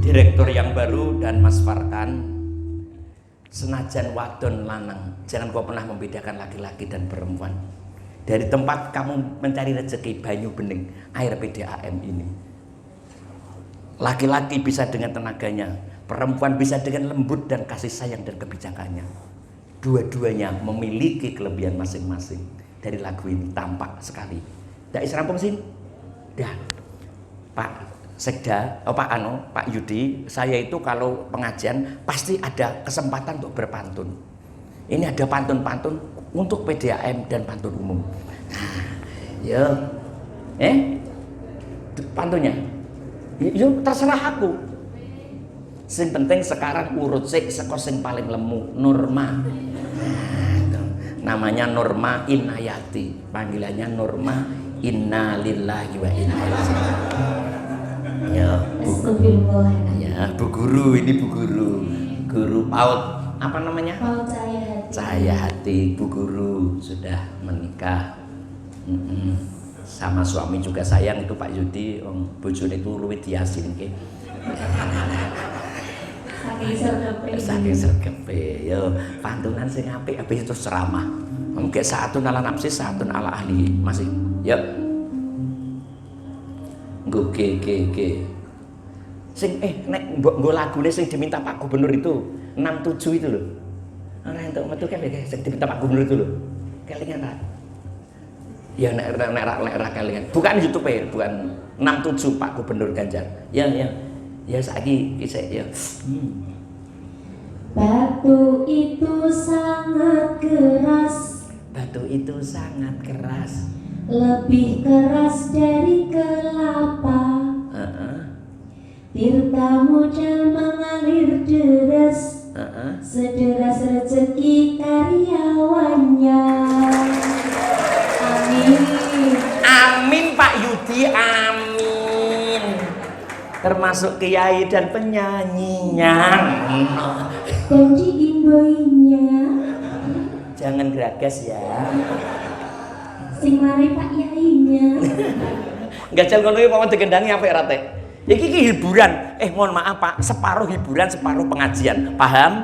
Direktur yang baru dan Mas Farkan, senajan wadon lanang, jangan kau pernah membedakan laki-laki dan perempuan. Dari tempat kamu mencari rezeki banyu bening air PDAM ini, laki-laki bisa dengan tenaganya, perempuan bisa dengan lembut dan kasih sayang dan kebijakannya. Dua-duanya memiliki kelebihan masing-masing. Dari lagu ini tampak sekali. Dak is rampung sih? Dan Pak Sekda, Pak Yudi, saya itu kalau pengajian pasti ada kesempatan untuk berpantun. Ini ada pantun-pantun untuk PDAM dan pantun umum. Nah, ya, pantunnya, yuk terserah aku. Sing penting sekarang urut sik saka sing paling lemu, Norma. Namanya Norma Inayati, panggilannya Norma Innalillahi wa inna ilaihi raji'un. Ya, Bu Guru, ini Bu Guru, Guru PAUD, apa namanya? PAUD Cahaya Hati. Cahaya Hati. Bu Guru sudah menikah, sama suami juga sayang itu Pak Yudi, bojone itu luwih diasinke. Saking sergepe, yo pantunan sing apik, habis itu ceramah. Mungkin satun ala nafsi, satun ala ahli, masih, yuk. Ge. Sing nek nggo lagune sing diminta Pak Gubernur itu 67 itu loh. Ora entuk metu kan sing diminta Pak Gubernur itu loh. Kelingan ra? Ya nek ra kelingan. Bukan YouTube bukan 67 Pak Gubernur Ganjar. Ya saiki isih ya. Batu itu sangat keras. Batu itu sangat keras. Lebih keras dari kelapa. Tirta muda mengalir deras, sederas rezeki karyawannya. Amin. Amin Pak Yudi, amin. Termasuk kiai dan penyanyinya. Dan diimboinya. Jangan geragas ya. Sing mari Pak Yainya. Gajal ngono iki apa digendangi apik ra Teh? Iki hiburan. Mohon maaf Pak, separuh hiburan, separuh pengajian. Paham?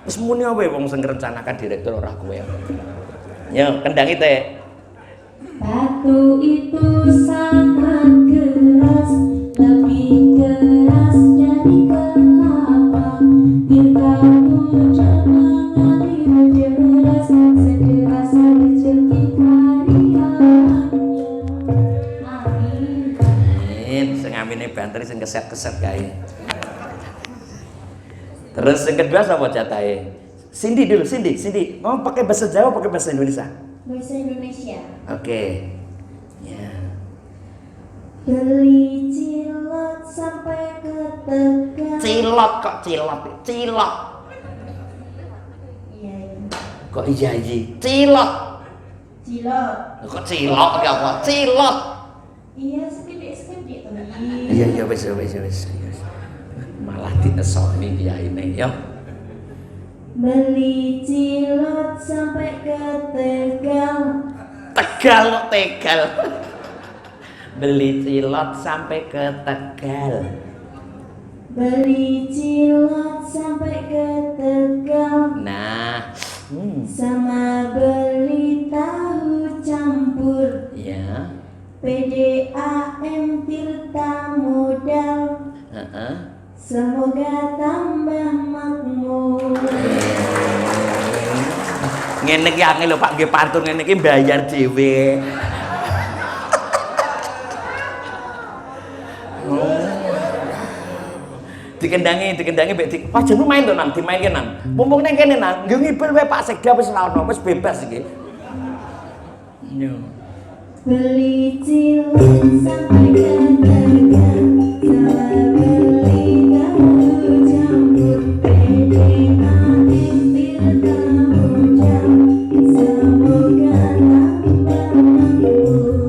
Wis muni wae wong sing ngrencanakan direktur ora kowe. Yo, kendangi Teh. Batu itu sangat keras, lebih keras dari kelapa. Tirta muda mengalir deras, sederas rezeki karyawannya. Amin. Sing amine banteri sing keset-keset kae. Terus yang kedua apa jatahe? Cindy dulu, Cindy. Mau pakai bahasa Jawa, pakai bahasa Indonesia? Bahasa Indonesia. Oke. Ya. Beli cilok sampai ke Tegal. Cilok kok cilok. Iya. Kok iya. Cilok. Cilok. Kok cilok ya apa? Cilok. Iya, sekedip tuh. Iya wis. Malah ditesoni kiyaine ya. Beli cilok sampai ke Tegal. Tegal. Beli cilok sampai ke Tegal. Beli cilok sampai ke Tegal. Nah, Sama beli tahu campur. ya. PDAM Tirta modal. Semoga tambah makmur. Ngene iki angel lho Pak, nggih pantun ngene iki bayar dhewe. Dikendangi mbek pajenmu main to nang, dimainke nang. Mumpung ning kene nang, nggih ngibul wae Pak Sekda wis ora ono, wis bebas iki. Yo. Beli cilok sampai ke Tegal. Sama beli tahu campur. PDAM Tirta modal. Semoga tambah makmur.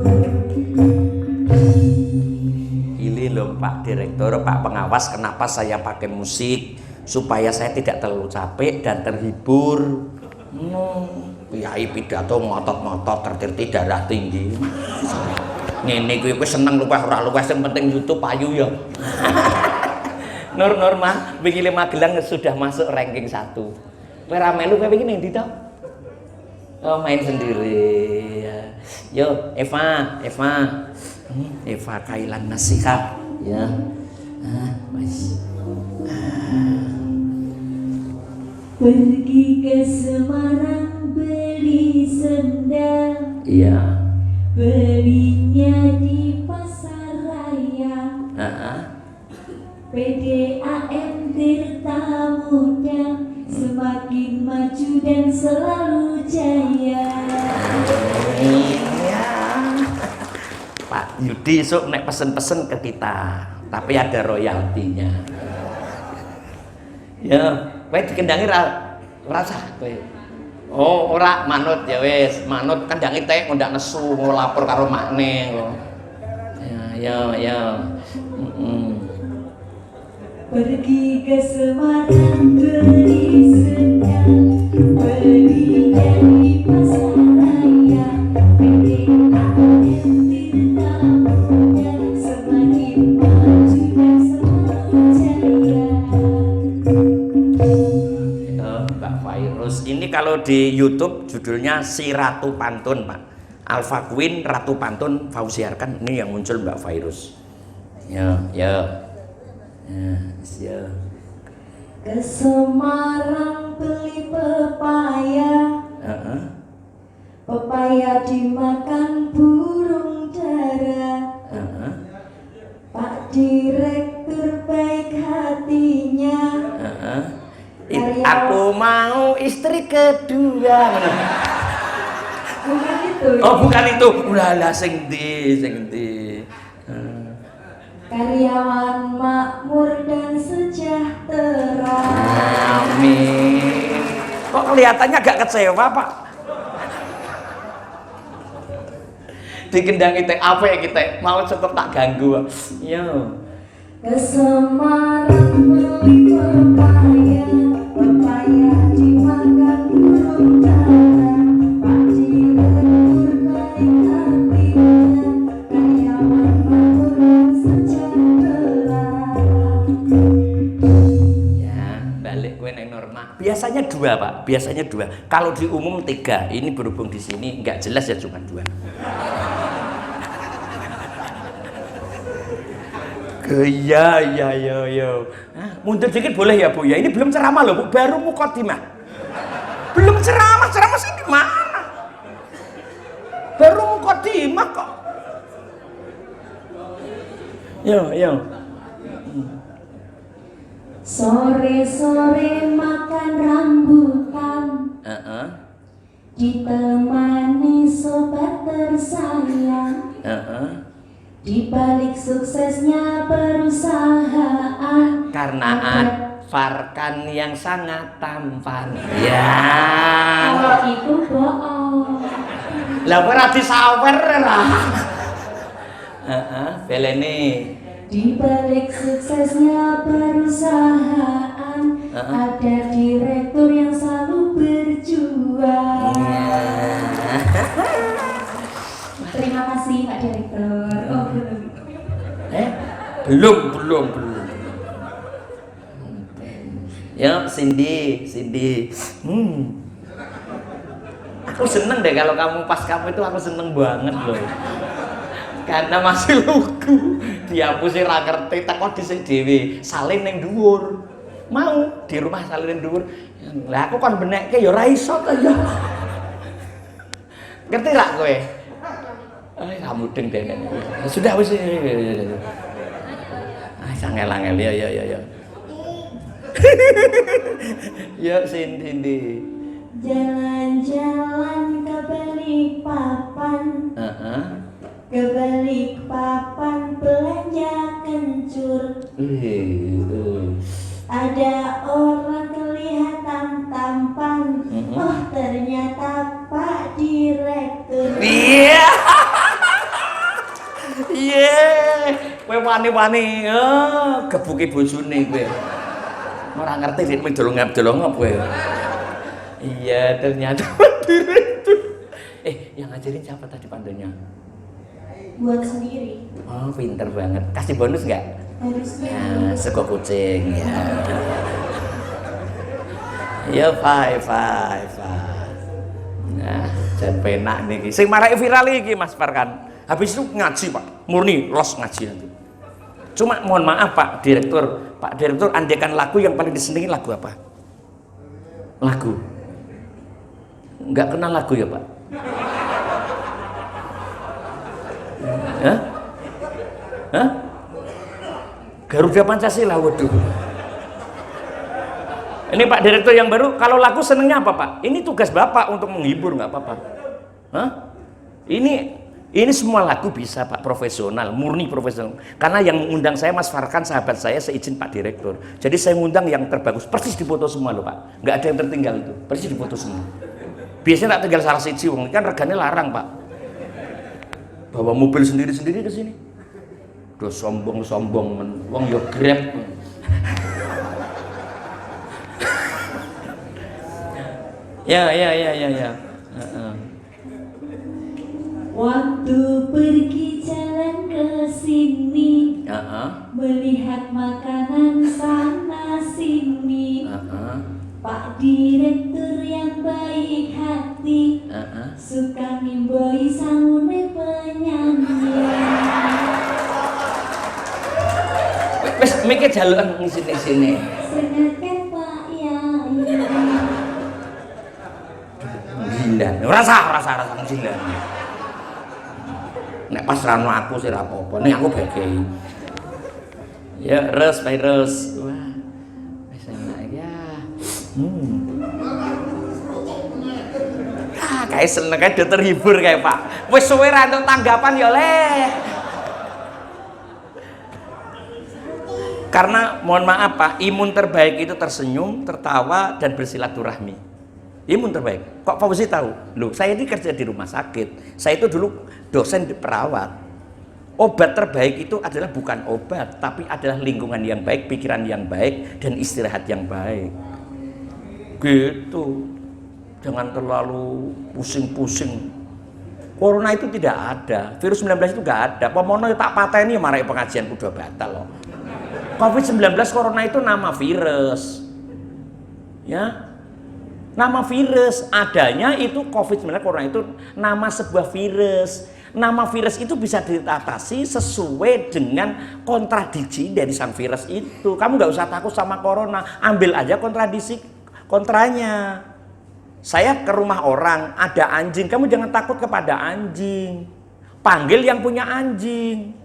Ini loh Pak Direktur, Pak Pengawas, kenapa saya pakai musik supaya saya tidak terlalu capek dan terhibur. Kiai pidato ngotot-ngotot tertirti darah tinggi. Ngene kuwi wis seneng luweh ora luweh sing penting YouTube payu ya. Nur mah wingi Magelang sudah masuk ranking 1. Kowe ra melu kowe wingi ning ndi to? Oh, main sendiri. Yo, Eva Kailan Nasihat ya. Mas. Pergi ke Semarang beli sendal. Iya. Belinya di pasar raya. PDAM Tirta modal. Semakin maju dan selalu jaya. Iya. Pak Yudi sok nek pesen-pesen ke kita, tapi ada royaltinya. Ya, kowe dikendangi rasa kowe. Oh, ora manut ya wis, manut kendangi teh ngondak nesu lapor karo makne. Ya. Pergi ke Semarang beli sendal. Belinya di pasar raya. PDAM Tirta modal. Semakin maju dan selalu jaya. Mbak Fairuz ini kalau di YouTube judulnya Si Ratu Pantun Pak. Alfa Queen Ratu Pantun Fauziarkan, ini yang muncul Mbak Fairuz. Ya. Ke Semarang beli pepaya. Pepaya dimakan burung dara. Pak Direktur baik hatinya. Aku mau istri kedua. Bukan itu. Oh bukan itu. Ulala sing di. karyawan makmur dan sejahtera. Amin. Kok kelihatannya agak kecewa Pak? Dikendang kita apa ya kita mau tetap tak ganggu. Yo. Ke Semarang beli pepaya, pepaya dimakan burung dara. Pak Direktur naik hatinya, karyawan makmur dan sejahtera. Ya, balik gue neng norma. Biasanya 2 Pak, biasanya 2. Kalau di umum 3. Ini berhubung di sini nggak jelas ya cuma 2. Ya. Mundur dikit boleh ya Bu ya. Ini belum ceramah loh Bu, baru mukadimah. Belum ceramah sih di mana? Baru mukadimah kok. Yo. Sore-sore makan rambutan, ditemani sobat tersayang. Di balik suksesnya perusahaan, Karena Farkan yang sangat tampan. Ya. kalau itu bohong. Lah ora disawer lah. Belene. Di balik suksesnya perusahaan, ada direktur yang selalu berjuang. Terima kasih Pak Direktur. Oh, belum. Ya, Cindy. Aku seneng deh kalau kamu pas kamu itu aku seneng banget loh. Karena masih lugu. Dihapusi ra ngerti teko dhisik dhewe. Salin ning dhuwur. Mau di rumah salin ning dhuwur. Lah aku kon benekke ya ora iso to ya. Ngerti ra kowe? Kamu deng deh. Sudah wis. Sangel-angel ya. Ya Cindy. Jalan-jalan ke Balikpapan. Ke Balikpapan belanja kencur. Ada orang kelihatan tampan. Oh ternyata Pak Direktur. Iya. Kowe wani-wani gebuki bojone kowe. Ora ngerti sik dolong-dolong kowe. Iya, ternyata direktur. Yang ngajarin siapa tadi pandanya? Buat sendiri. Oh, pinter banget. Kasih bonus nggak? Harusnya. Nah, sego kucing ya. Ya, five. Nah, jan penak niki. Sing marai viral iki Mas Farkan. Habis itu ngaji Pak, murni los ngaji nanti. Cuma mohon maaf Pak Direktur, andekan lagu yang paling disenengi lagu apa? Lagu? Nggak kenal lagu ya Pak? Hah? Garuda Pancasila, waduh. Ini Pak Direktur yang baru, kalau lagu senengnya apa Pak? Ini tugas Bapak untuk menghibur, nggak apa-apa. Hah? Ini semua lagu bisa Pak, profesional, murni profesional. Karena yang mengundang saya Mas Farkan, sahabat saya, seizin Pak Direktur. Jadi saya ngundang yang terbagus, persis difoto semua loh Pak. Nggak ada yang tertinggal itu, persis difoto semua. Biasanya tak tinggal salah siji, kan regane larang Pak. Bawa mobil sendiri-sendiri ke sini. Udah sombong, wong yo Grab. Ya. Waktu pergi jalan ke sini, melihat makanan sana sini, Pak Direktur yang baik hati, suka nimboi sangune penyanyi. Wes mikir jalukan sini. Sengaja Pak Yai. Gila, rasa gila. Nek pas rano aku sih apa-apa, nek aku bagay. Ya, virus. Wah, wis enak ya. Kayak seneng kayak udah terhibur kayak Pak. Wis suwe ra entuk tanggapan ya Le. Karena mohon maaf Pak, imun terbaik itu tersenyum, tertawa, dan bersilaturahmi. Imun terbaik. Kok Fauzi tahu? Loh, saya ini kerja di rumah sakit. Saya itu dulu dosen di perawat. Obat terbaik itu adalah bukan obat, tapi adalah lingkungan yang baik, pikiran yang baik, dan istirahat yang baik. Gitu. Jangan terlalu pusing-pusing. Corona itu tidak ada. Virus 19 itu nggak ada. Pemono tak pateni marai pengajian udah batal loh. COVID-19 corona itu nama virus. Ya. Nama virus. Adanya itu COVID-19 corona itu nama sebuah virus. Nama virus itu bisa diatasi sesuai dengan kontradiksi dari sang virus itu. Kamu nggak usah takut sama corona. Ambil aja kontradiksi kontranya. Saya ke rumah orang, ada anjing. Kamu jangan takut kepada anjing. Panggil yang punya anjing.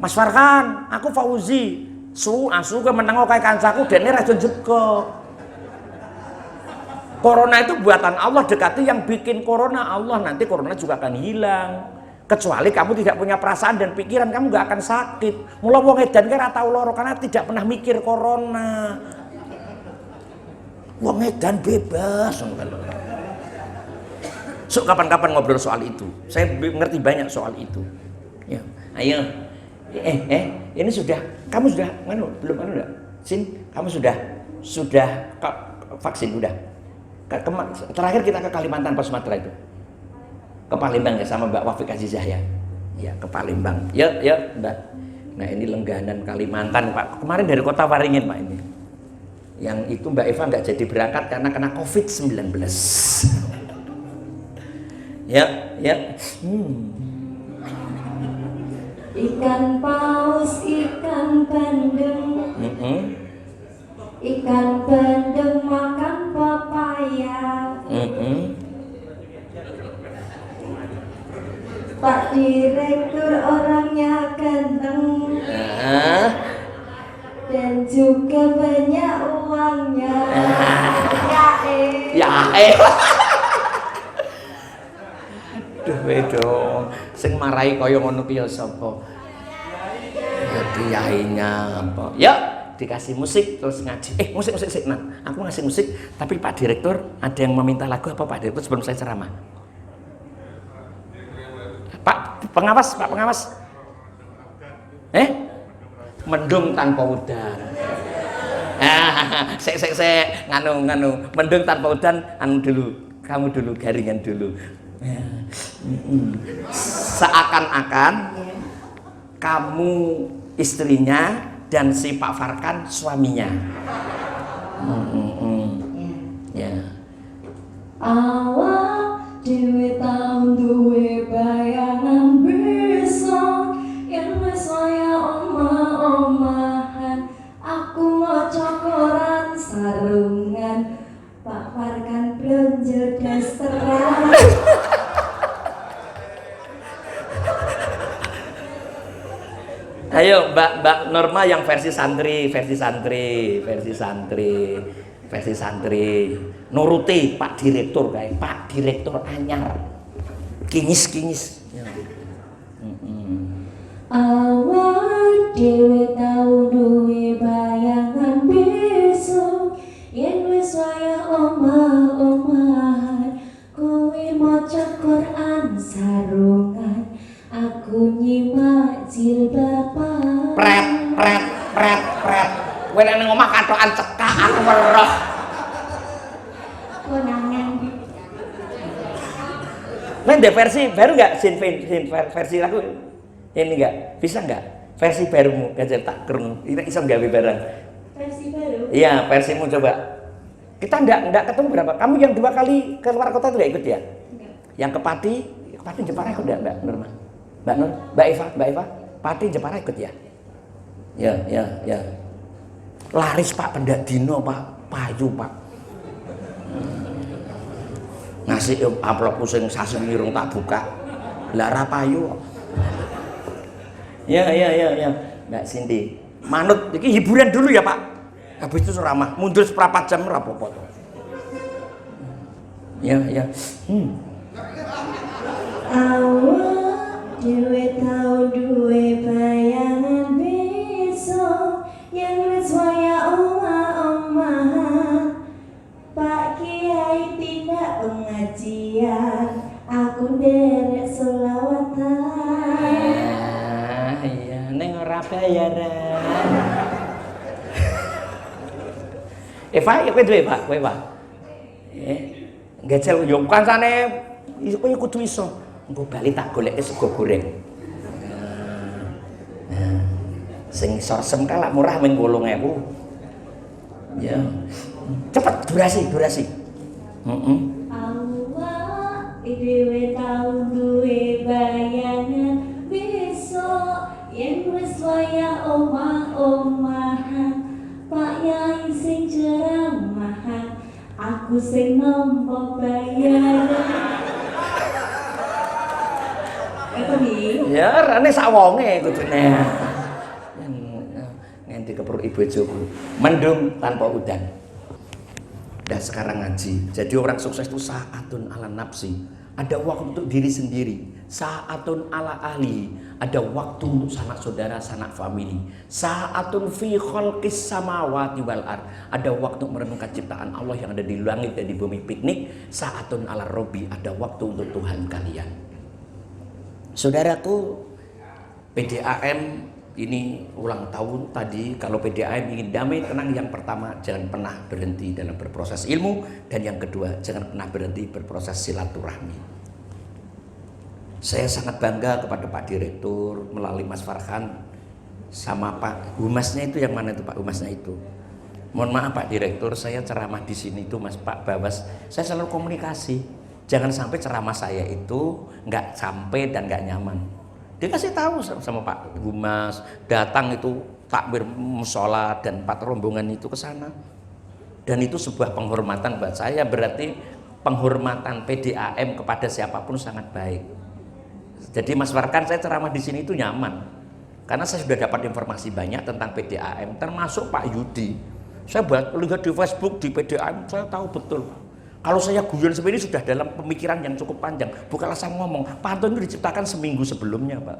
Mas Farhan, aku Fauzi. Asu ke menengok kayak kancaku dene ra jeko. Corona itu buatan Allah, dekati yang bikin corona Allah, nanti corona juga akan hilang. Kecuali kamu tidak punya perasaan dan pikiran, kamu gak akan sakit. Mula wong edan ki ra tau lara karena tidak pernah mikir corona. Wong edan bebas. So kapan-kapan ngobrol soal itu. Saya ngerti banyak soal itu. Ya, ayo. Ini sudah, kamu sudah, belum enggak? Sin, kamu sudah vaksin udah. Terakhir kita ke Kalimantan pas Sumatera itu. Ke Palembang ya sama Mbak Wafik Azizah ya. Ya ke Palembang. Ya Mbak. Nah ini Lengganan Kalimantan Pak. Kemarin dari Kota Waringin Pak ini. Yang itu Mbak Eva nggak jadi berangkat karena kena COVID-19. Ya. Ikan paus, ikan bandeng, ikan bandeng makan pepaya. Pak Direktur orangnya ganteng, dan juga banyak uangnya. Aduh dong, sing marahi kaya ngono ki ya sapa? Kiainya apa? Ya, dikasih musik terus ngaji. Musik sik nah. Aku ngasih musik, tapi Pak Direktur ada yang meminta lagu apa Pak Direktur sebelum saya ceramah? Pak pengawas. Mendung tanpa udan. Sek nganu. Mendung tanpa udan dulu. Kamu dulu garingan dulu. Seakan-akan kamu istrinya dan si Pak Farkan suaminya. Ya. Awak dhewe tau duwe bayangan besok yen wis waya omah-omahan aku maca koran sarungan Pak Farkan blonjo dasteran. Ayo Mbak Norma yang versi santri. Nuruti Pak Direktur kayak Pak Direktur anyar. Kinyis. Awak dhewe tau duwe bayangan besok yen wis waya omah-omahan kowe maca Quran sarungan aku nyimak jilbaban. Pret. Kowe nek nang omah katokan cekak aku weruh. Konangan. Ada versi baru nggak? Versi lagu ini nggak? Bisa nggak? Versi barumu gajah tak kerung. Kita bisa gawe barang. Versi baru? Iya, versimu coba. Kita nggak ketemu berapa? Kamu yang 2 kali ke luar kota itu nggak ikut ya? Enggak. Yang ke Pati Jepara ikut nggak Mbak Norma? Mbak Eva, Pati Jepara ikut ya? Ya. Laris Pak pendak dino Pak, payu Pak. Ngasih amplop sing sasi wirung tak buka. Lah ra payu. Ya. Mbak Cindy. Manut iki hiburan dulu ya, Pak. Habis itu ceramah, mundur seperempat jam ora apa-apa. Ya. Awak dhewe tau duwe bayangan besok Pak, ya kowe duwe Pak, kowe Pak. Ngecel yo kancane kowe kudu iso. Engko bali tak goleke sego goreng. Sing sorsem kalak murah ming 8.000. Ya. Cepet durasi. Allah dhewe tau duwe bayangan besok yen wis waya omah-omahan Pak Yai sing ceramahan aku sing nampa bayaran. Eta nih. Ya rene sak wonge kudune. Nganti kepruk ibu bojoku. Mendung tanpa udan. Dan sekarang ngaji. Jadi orang sukses itu sa'atun ala nafsi. Ada waktu untuk diri sendiri. Sa'atun ala ahli. Ada waktu untuk sanak saudara, sanak famili. Sa'atun fi khalqis samawati wal ard. Ada waktu merenungkan ciptaan Allah yang ada di langit dan di bumi. Piknik. Sa'atun ala robbi. Ada waktu untuk Tuhan kalian. Saudaraku, PDAM ini ulang tahun tadi. Kalau PDAM ingin damai tenang, yang pertama jangan pernah berhenti dalam berproses ilmu, dan yang kedua jangan pernah berhenti berproses silaturahmi. Saya sangat bangga kepada Pak Direktur melalui Mas Farhan sama Pak Humasnya itu. Yang mana itu Pak Humasnya itu? Mohon maaf Pak Direktur, saya ceramah di sini itu Mas Pak Bawas, saya selalu komunikasi. Jangan sampai ceramah saya itu nggak sampai dan nggak nyaman. Dia kasih tahu sama Pak Humas, datang itu takbir musola dan 4 rombongan itu ke sana. Dan itu sebuah penghormatan buat saya, berarti penghormatan PDAM kepada siapapun sangat baik. Jadi Mas Farkan, saya ceramah di sini itu nyaman. Karena saya sudah dapat informasi banyak tentang PDAM, termasuk Pak Yudi. Saya lihat di Facebook di PDAM, saya tahu betul. Kalau saya guyon seperti ini sudah dalam pemikiran yang cukup panjang. Bukan asal ngomong, pantun itu diciptakan seminggu sebelumnya Pak.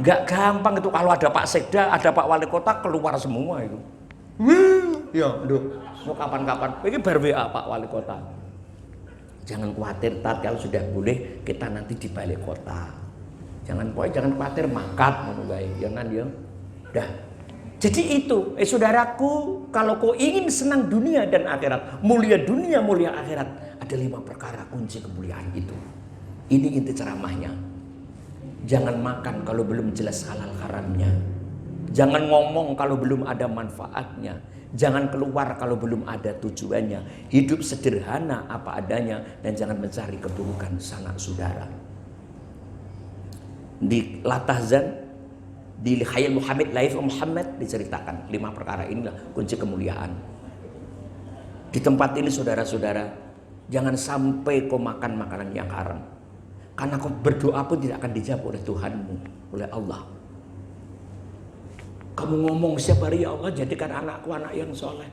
Nggak gampang itu, kalau ada Pak Sekda, ada Pak Wali Kota, keluar semua itu. Ya, aduh, kapan-kapan, ini baru WA Pak Wali Kota. Jangan khawatir, kalau sudah boleh kita nanti di balik kota. Jangan khawatir, makat menunggai, jangan dia. Dah. Jadi itu, saudaraku, kalau kau ingin senang dunia dan akhirat, mulia dunia, mulia akhirat, ada 5 perkara kunci kemuliaan itu. Ini inti ceramahnya. Jangan makan kalau belum jelas halal haramnya. Jangan ngomong kalau belum ada manfaatnya. Jangan keluar kalau belum ada tujuannya. Hidup sederhana apa adanya, dan jangan mencari keburukan sanak saudara. Di Latahzan, di Khayal Muhammad, Laif Muhammad diceritakan 5 perkara inilah kunci kemuliaan. Di tempat ini saudara-saudara, jangan sampai kau makan makanan yang haram. Karena kau berdoa pun tidak akan dijawab oleh Tuhanmu, oleh Allah. Kamu ngomong setiap hari, ya Allah jadikan anakku anak yang soleh.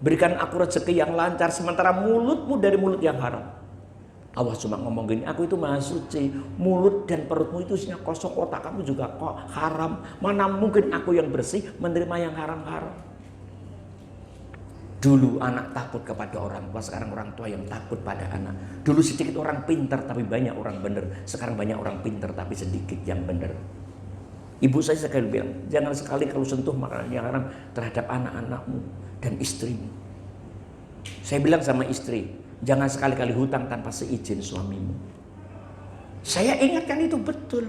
Berikan aku rezeki yang lancar, sementara mulutmu dari mulut yang haram. Allah cuma ngomong gini, aku itu maha suci, mulut dan perutmu itu isinya kosong, otak kamu juga kok haram. Mana mungkin aku yang bersih menerima yang haram-haram. Dulu anak takut kepada orang tua, sekarang orang tua yang takut pada anak. Dulu sedikit orang pintar tapi banyak orang benar, sekarang banyak orang pintar tapi sedikit yang benar. Ibu saya sekali bilang, jangan sekali kalau sentuh makanan yang haram terhadap anak-anakmu dan istrimu. Saya bilang sama istri, jangan sekali-kali hutang tanpa seizin suamimu. Saya ingatkan itu betul.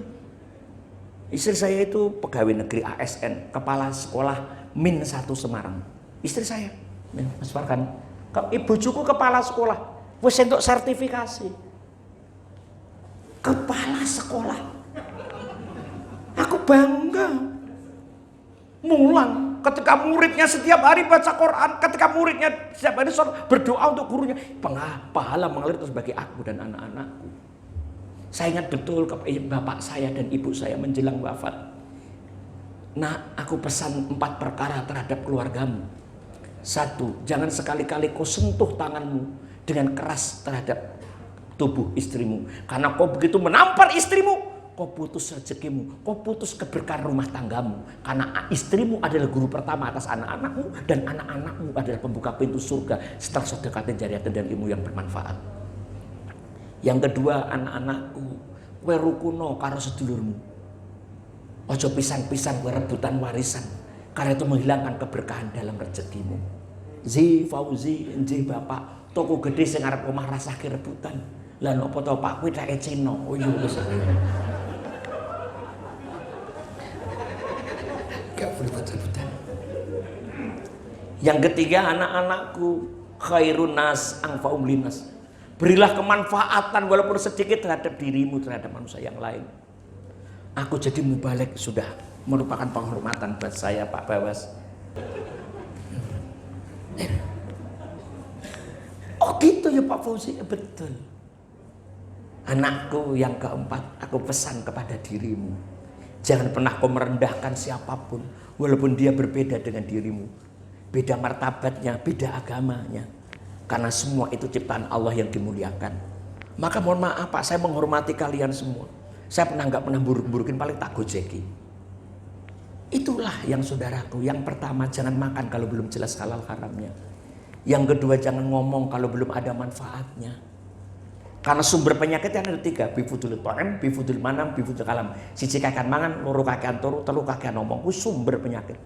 Istri saya itu pegawai negeri ASN, kepala sekolah Min 1 Semarang. Istri saya, Mas Farhan, ibuku kepala sekolah, wis entuk sertifikasi. Kepala sekolah. Aku bangga. Mulang ketika muridnya setiap hari baca Quran, ketika muridnya setiap hari berdoa untuk gurunya, pahala mengalir terus bagi aku dan anak-anakku. Saya ingat betul bapak saya dan ibu saya menjelang wafat. Nah, aku pesan 4 perkara terhadap keluargamu. 1, jangan sekali-kali kau sentuh tanganmu dengan keras terhadap tubuh istrimu. Karena kau begitu menampar istrimu, kau putus rezekimu, kau putus keberkahan rumah tanggamu. Karena istrimu adalah guru pertama atas anak-anakmu, dan anak-anakmu adalah pembuka pintu surga setelah sedekatin jariatan dan ilmu yang bermanfaat. Yang kedua, anak-anakku, kowe rukuno karo sedulurmu. Ojo pisan-pisan kowe rebutan warisan. Karena itu menghilangkan keberkahan dalam rezekimu. Zi Fauzi, nggih Bapak, toko gede sing arep omah rasake rebutan. Lah napa to Pak kuwi tak eceno. Oh iya wis. Gak boleh rebutan. Yang ketiga, anak-anakku khairun nas anfa'um linnas. Berilah kemanfaatan walaupun sedikit terhadap dirimu, terhadap manusia yang lain. Aku jadi mubalik sudah merupakan penghormatan buat saya Pak Bawas. Oh gitu ya Pak Fauzi, betul. Anakku yang keempat, aku pesan kepada dirimu. Jangan pernah kau merendahkan siapapun, walaupun dia berbeda dengan dirimu. Beda martabatnya, beda agamanya. Karena semua itu ciptaan Allah yang dimuliakan. Maka mohon maaf Pak, saya menghormati kalian semua. Saya nggak pernah buruk-burukin, paling tak gojeki. Itulah yang saudaraku. Yang pertama, jangan makan kalau belum jelas halal haramnya. Yang kedua, jangan ngomong kalau belum ada manfaatnya. Karena sumber penyakitnya ada tiga. Bifudul ta'am, bifudul manam, bifudul kalam. Siji kakean mangan, loro kakean turu, telu kakean ngomong. Itu sumber penyakit.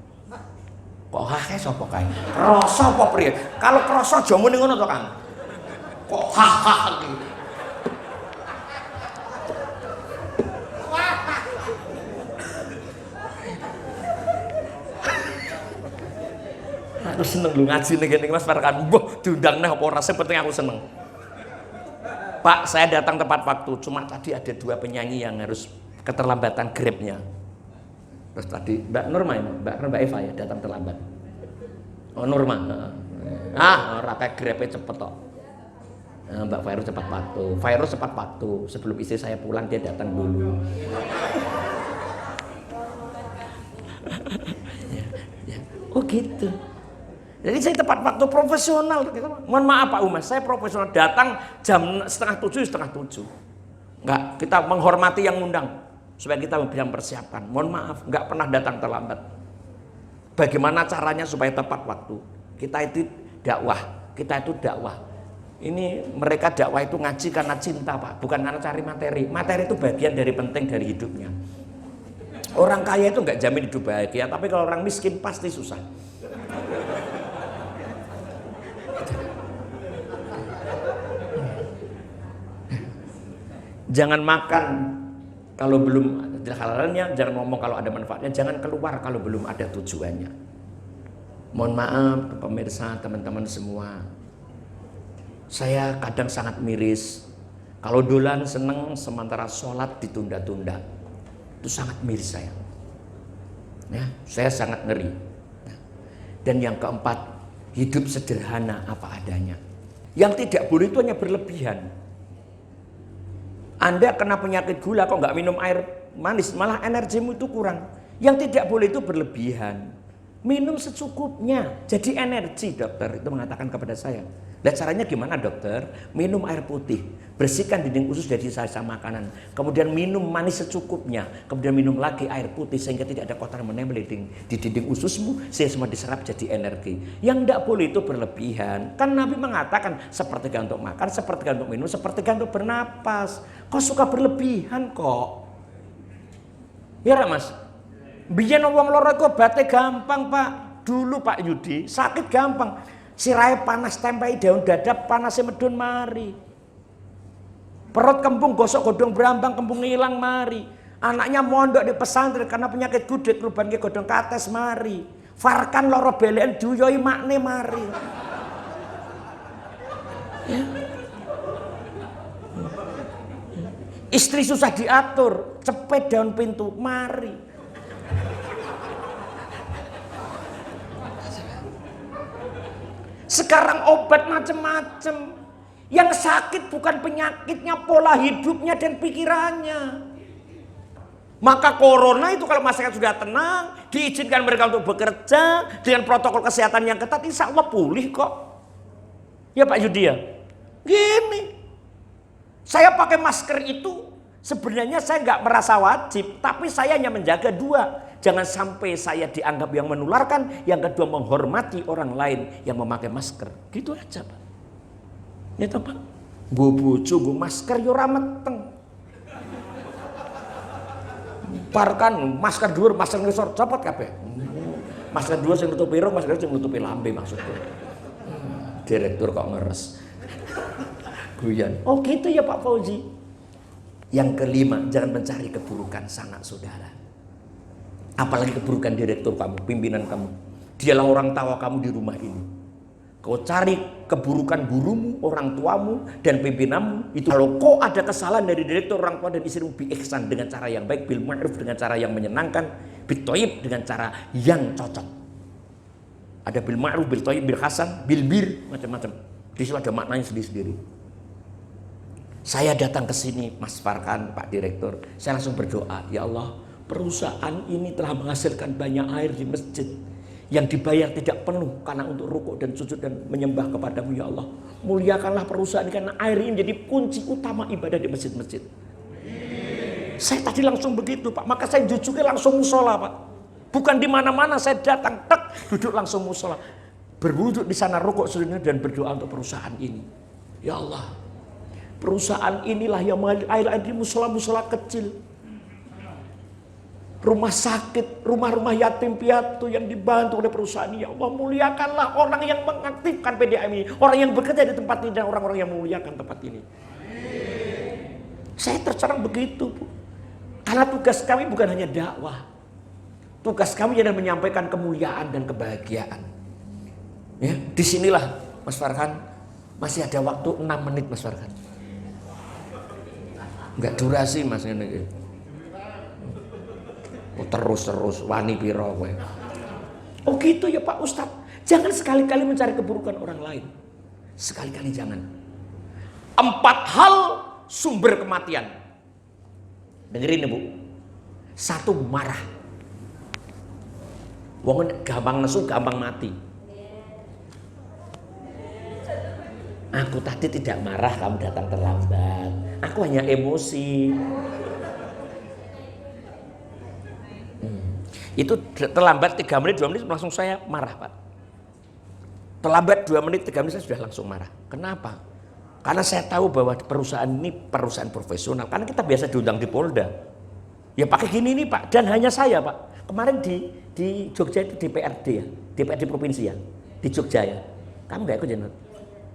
Kok hahe sapa kae? Krasa apa priye? Kalau krasa aja muni ngono to, Kang. Kok hahaha iki? Aku seneng lu ngaji nih gini Mas Farkan. Boh, diundang nih apa ora penting aku seneng. Pak, saya datang tepat waktu. Cuma tadi ada dua penyanyi yang harus keterlambatan grabnya. Terus tadi Mbak Nurma, Mbak Eva ya datang terlambat. Oh Nurma. Ora kayak grabnya cepet tok. Mbak Virus cepat waktu. Virus cepat waktu. Sebelum istri saya pulang dia datang dulu. Ya. Oh gitu. Jadi saya tepat waktu profesional. Mohon maaf Pak Umas, saya profesional datang jam 6:30, 6:30. Enggak, kita menghormati yang undang supaya kita memberikan persiapan. Mohon maaf, enggak pernah datang terlambat. Bagaimana caranya supaya tepat waktu? Kita itu dakwah, Ini mereka dakwah itu ngaji karena cinta Pak, bukan karena cari materi. Materi itu bagian dari penting dari hidupnya. Orang kaya itu enggak jamin hidup bahagia, tapi kalau orang miskin pasti susah. Jangan makan kalau belum ada halalnya, jangan ngomong kalau ada manfaatnya, jangan keluar kalau belum ada tujuannya. Mohon maaf pemirsa, teman-teman semua. Saya kadang sangat miris. Kalau dolan seneng sementara sholat ditunda-tunda. Itu sangat miris saya. Ya, saya sangat ngeri. Dan yang keempat, hidup sederhana apa adanya. Yang tidak boleh itu hanya berlebihan. Anda kena penyakit gula kok nggak minum air manis, malah energimu itu kurang. Yang tidak boleh itu berlebihan. Minum secukupnya, jadi energi dokter itu mengatakan kepada saya. Dan caranya gimana dokter? Minum air putih, bersihkan dinding usus dari sisa makanan. Kemudian minum manis secukupnya, kemudian minum lagi air putih sehingga tidak ada kotoran menempel di dinding ususmu, sehingga semua diserap jadi energi. Yang tidak boleh itu berlebihan. Kan Nabi mengatakan sepertiga untuk makan, sepertiga untuk minum, sepertiga untuk bernapas. Kok suka berlebihan kok? Ya Mas. Biyen wong loro iku obate gampang, Pak. Dulu Pak Yudi sakit gampang. Sirahe panas tempai daun dadap panasnya medun mari. Perut kembung gosok godong berambang kembung ngilang mari. Anaknya mondok di pesantren karena penyakit gudet kluban ke godong kates mari. Farkan loro belen duyoi makne mari. Ya. Istri susah diatur, cepet daun pintu mari. Sekarang obat macam-macam. Yang sakit bukan penyakitnya, pola hidupnya dan pikirannya. Maka corona itu kalau masyarakat sudah tenang, diizinkan mereka untuk bekerja dengan protokol kesehatan yang ketat, insya Allah pulih kok. Ya Pak Yudi ya. Gini, saya pakai masker itu sebenarnya saya nggak merasa wajib, tapi saya hanya menjaga dua. Jangan sampai saya dianggap yang menularkan, yang kedua menghormati orang lain yang memakai masker. Gitu aja Pak. Ya toh Pak. Bojo nggo masker yo ora meteng. Parkan masker dhuwur, masker ngisor copot kabeh. Masker dua sing nutupi irung, masker sing nutupi lambe maksudku. Direktur kok ngeres. Guyon. Oh gitu ya Pak Fauzi. Yang kelima, jangan mencari keburukan sanak saudara. Apalagi keburukan direktur kamu, pimpinan kamu. Dialah orang tua kamu di rumah ini. Kau cari keburukan gurumu, orang tuamu, dan pimpinanmu. Itu kalau kau ada kesalahan dari direktur, orang tua, dan istrimu, bi ihsan dengan cara yang baik, bil ma'ruf dengan cara yang menyenangkan, bil thayyib dengan cara yang cocok. Ada bil ma'ruf, bil thayyib, bil hasan, bil bir, macam-macam. Di situ ada maknanya sendiri-sendiri. Saya datang ke sini, Mas Farkan, Pak Direktur, saya langsung berdoa, ya Allah, perusahaan ini telah menghasilkan banyak air di masjid yang dibayar tidak penuh karena untuk rukuk dan sujud dan menyembah kepadamu ya Allah. Muliakanlah perusahaan ini karena air ini menjadi kunci utama ibadah di masjid-masjid. Saya tadi langsung begitu Pak, maka saya duduknya langsung musola Pak. Bukan di mana-mana, saya datang tek duduk langsung musola. Berwuduk di sana rukuk sujud dan berdoa untuk perusahaan ini. Ya Allah, perusahaan inilah yang mengalir air di musola-musola kecil. Rumah sakit, rumah-rumah yatim piatu yang dibantu oleh perusahaan ini. Ya Allah, muliakanlah orang yang mengaktifkan PDAM ini. Orang yang bekerja di tempat ini dan orang-orang yang memuliakan tempat ini. Saya tercerang begitu Bu. Karena tugas kami bukan hanya dakwah. Tugas kami adalah menyampaikan kemuliaan dan kebahagiaan. Ya, disinilah Mas Farhan, masih ada waktu 6 menit Mas Farhan. Enggak durasi Mas ini. Terus wani piro kowe. Oh gitu ya Pak Ustadz. Jangan sekali-kali mencari keburukan orang lain. Sekali-kali jangan. 4 hal sumber kematian. Dengerin ya Bu. 1, marah. Wong gampang nesu, gampang mati. Aku tadi tidak marah, kamu datang terlambat. Aku hanya emosi. Itu terlambat 3 menit, 2 menit langsung saya marah Pak. Terlambat 2 menit, 3 menit saya sudah langsung marah. Kenapa? Karena saya tahu bahwa perusahaan ini perusahaan profesional. Karena kita biasa diundang di Polda. Ya pakai gini nih Pak. Dan hanya saya Pak. Kemarin di Jogja itu DPRD ya. DPRD provinsi ya. Di Jogja ya. Kamu gak ikut ya Nut?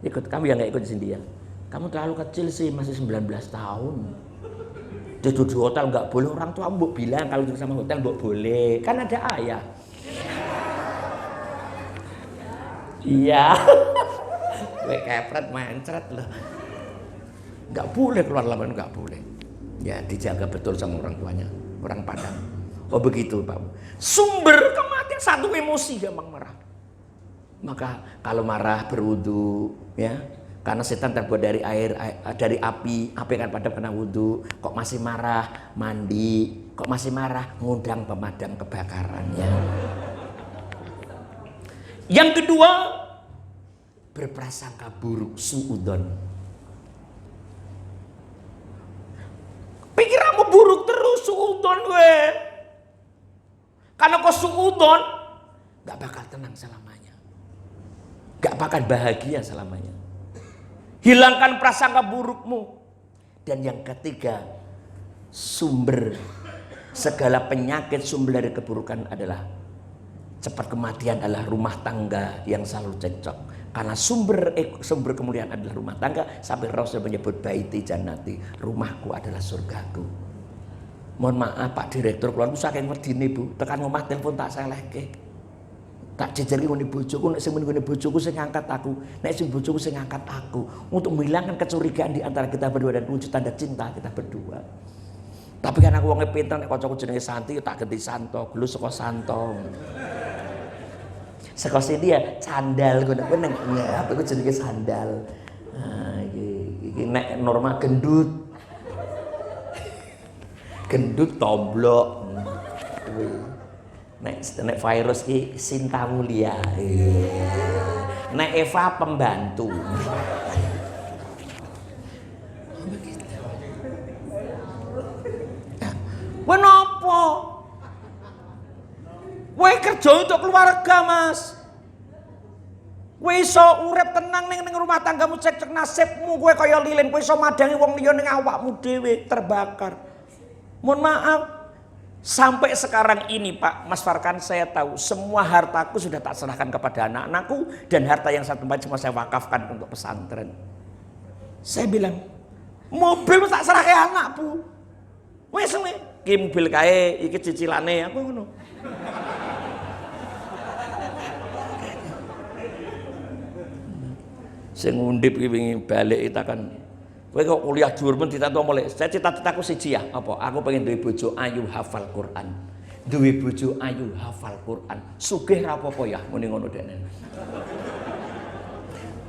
Ikut. Kamu yang gak ikut di sini ya. Kamu terlalu kecil sih, masih 19 tahun. Duduk di hotel nggak boleh, orang tua mbok bilang kalau duduk sama hotel mbok boleh, kan ada ayah. Iya. Gue kepret mencret loh. Nggak boleh keluar laman, nggak boleh. Ya dijaga betul sama orang tuanya, orang Padang. Oh begitu Pak. Sumber kematian 1 emosi, gampang marah. Maka kalau marah berwudu ya. Karena setan terbuat dari air, dari api akan padam karena wudhu. Kok masih marah, mandi. Kok masih marah, ngundang pemadam kebakaran ya. Yang kedua, berprasangka buruk, suudzon. Pikiranmu buruk terus, suudzon we. Karena kok suudzon, gak bakal tenang selamanya. Gak bakal bahagia selamanya. Hilangkan prasangka burukmu. Dan yang ketiga, sumber segala penyakit, sumber dari keburukan adalah cepat kematian adalah rumah tangga yang selalu cekcok. Karena sumber kemuliaan adalah rumah tangga. Sampai Rasul menyebut baiti jannati, rumahku adalah surgaku. Mohon maaf Pak Direktur, kalau aku saking wedine Bu, tekan omah telepon tak selehke. Tak jejeri ngene bojoku, nek sing ngene bojoku sing ngangkat aku, nek sing bojoku sing ngangkat aku, untuk menghilangkan kecurigaan di antara kita berdua dan wujud tanda cinta kita berdua. Tapi kan aku wong pinter, nek kancaku jenenge Santi tak ganti Santo, gelu saka Santo. Saka sini ya sandal ngono neng ya, aku jenenge sandal. Nah, iki nek norma gendut. Gendut tomblok. Nek virus ki Sinta Mulia. Nek Eva pembantu. Kowe napa? Kowe kerja untuk keluarga, Mas. Kowe iso urip tenang ning rumah tanggamu, cek nasibmu, kowe kaya lilin, kowe iso madangi wong liya ning awakmu dhewe terbakar. Mohon maaf. Sampai sekarang ini Pak Mas Farkan, saya tahu semua hartaku sudah tak serahkan kepada anak-anakku, dan harta yang satu tempat cuma saya wakafkan untuk pesantren. Saya bilang, mobil tak serah ke anakku. Wes ki mobil kae iki cicilane aku ngono. Sing ngundip ki wingi balik itakan, kowe kok kuliah dhuwur men ditato mulai. Saya cita-citaku siji ya, apa? Aku pengen duwe bojo ayu hafal Quran. Duwe bojo ayu hafal Quran. Sugih ra apa-apa ya, muni ngono dekne.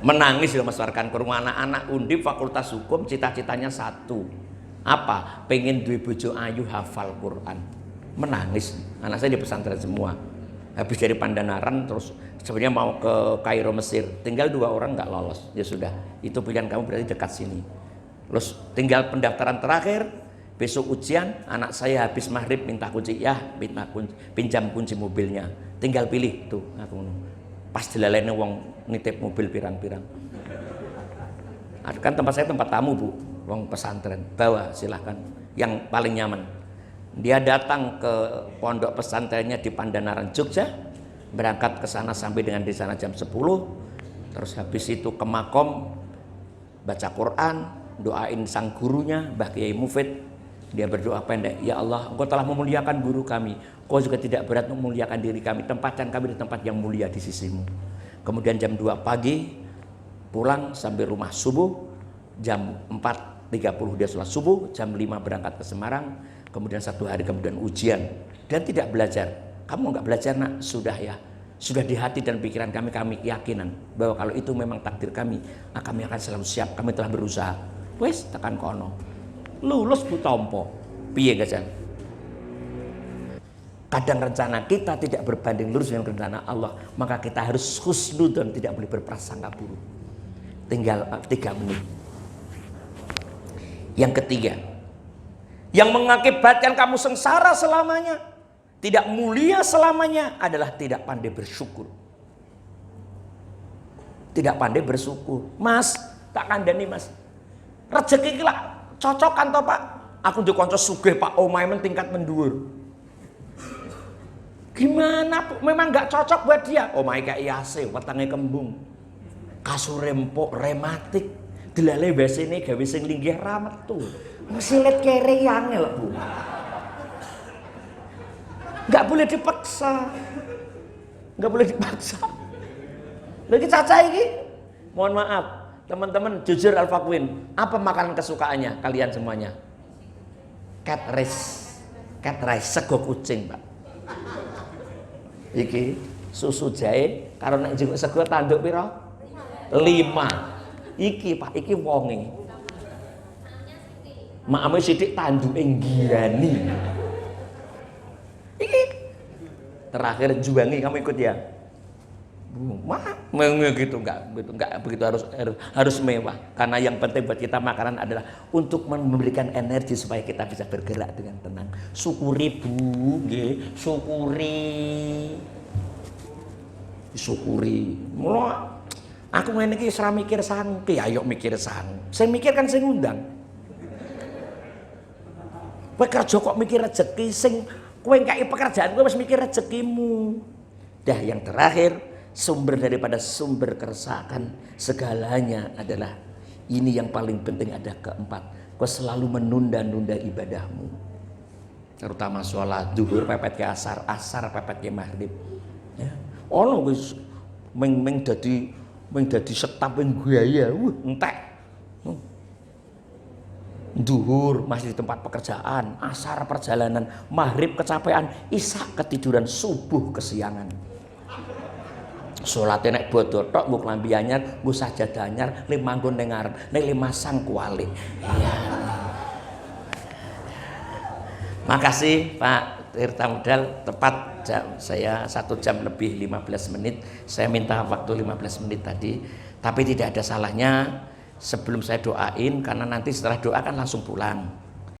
Menangis ya Mas Farkan, ke rumah anak-anak undip fakultas hukum, cita-citanya satu. Apa? Pengen duwe bojo ayu hafal Quran. Menangis. Anak saya di pesantren semua. Habis dari Pandanaran terus sebenarnya mau ke Kairo Mesir. Tinggal 2 orang nggak lolos. Ya sudah, itu pilihan kamu berarti dekat sini. Terus tinggal pendaftaran terakhir. Besok ujian, anak saya habis maghrib minta kunci. Ya, pinjam kunci mobilnya. Tinggal pilih tuh aku. Pas dilalene wong nitip mobil pirang-pirang. Kan tempat saya tempat tamu Bu, wong pesantren. Bawa silahkan, yang paling nyaman. Dia datang ke pondok pesantrennya di Pandanaran Jogja, berangkat ke sana sampai dengan di sana jam 10. Terus habis itu ke makom, baca Quran, doain sang gurunya Mbah Kiai Mufid. Dia berdoa pendek, ya Allah, Engkau telah memuliakan guru kami, Engkau juga tidak berat memuliakan diri kami, tempatkan kami di tempat yang mulia di sisimu. Kemudian jam 2 pagi pulang sampai rumah subuh, jam 4.30 dia sholat subuh, jam 5 berangkat ke Semarang, kemudian 1 hari kemudian ujian, dan tidak belajar. Kamu nggak belajar nak? Sudah ya, sudah di hati dan pikiran kami keyakinan bahwa kalau itu memang takdir kami akan selalu siap, kami telah berusaha. Wes tekan kono. Lulus Bu tompo. Piye gajan? Kadang rencana kita tidak berbanding lurus dengan rencana Allah, maka kita harus husnudzon, tidak boleh berprasangka buruk. Tinggal 3 menit. Yang ketiga, yang mengakibatkan kamu sengsara selamanya, tidak mulia selamanya, adalah tidak pandai bersyukur. Tidak pandai bersyukur. Mas, tak kandani Mas. Rezeki lah cocok kan toh Pak? Aku di konco sugih Pak, omahe men tingkat mendur. Gimana Bu? Memang nggak cocok buat dia. Omahe kayak AC, wetenge kembung. Kasur rempok rematik. Delale besene gawe sing linggih ra metu. Mesilet kere yangel Bu. Nggak boleh dipaksa. Nggak boleh dipaksa. Lagi caca ini, mohon maaf. Teman-teman jujur Al-Fakwin, apa makanan kesukaannya kalian semuanya? Cat rice, sego kucing Pak. Iki susu jahe karo nek njupuk sego tanduk pira? 5. Iki Pak, iki wonge. Makame sithik tanduke nggirani. Iki terakhir juwangi, kamu ikut ya? Gitu enggak begitu, harus mewah, karena yang penting buat kita makanan adalah untuk memberikan energi supaya kita bisa bergerak dengan tenang. Syukuri Bu, nggih, syukuri. Mula aku ngene iki ora mikir sang, ayo mikir sang. Saya mikir kan sing ngundang. Kowe kerja kok mikir rezeki, sing kowe ngkai pekerjaan kowe wis mikir rezekimu. Dah yang terakhir, sumber daripada sumber keresakan segalanya adalah ini yang paling penting, ada keempat. Kau selalu menunda-nunda ibadahmu, terutama sholat duhur pepet ke asar, asar pepet ke maghrib. Ya. Ono wis meng dadi setap yang gaya, entek. Duhur masih di tempat pekerjaan, asar perjalanan, maghrib kecapean, isya ketiduran, subuh kesiangan. Salate nek bodho tok nggo klambi anyar, nggo sajadah anyar, nek manggon ning ngarep, nek masang kuali. Iya. Makasih Pak Tirta Modal, tepat jam saya 1 jam lebih 15 menit. Saya minta waktu 15 menit tadi, tapi tidak ada salahnya sebelum saya doain, karena nanti setelah doa kan langsung pulang.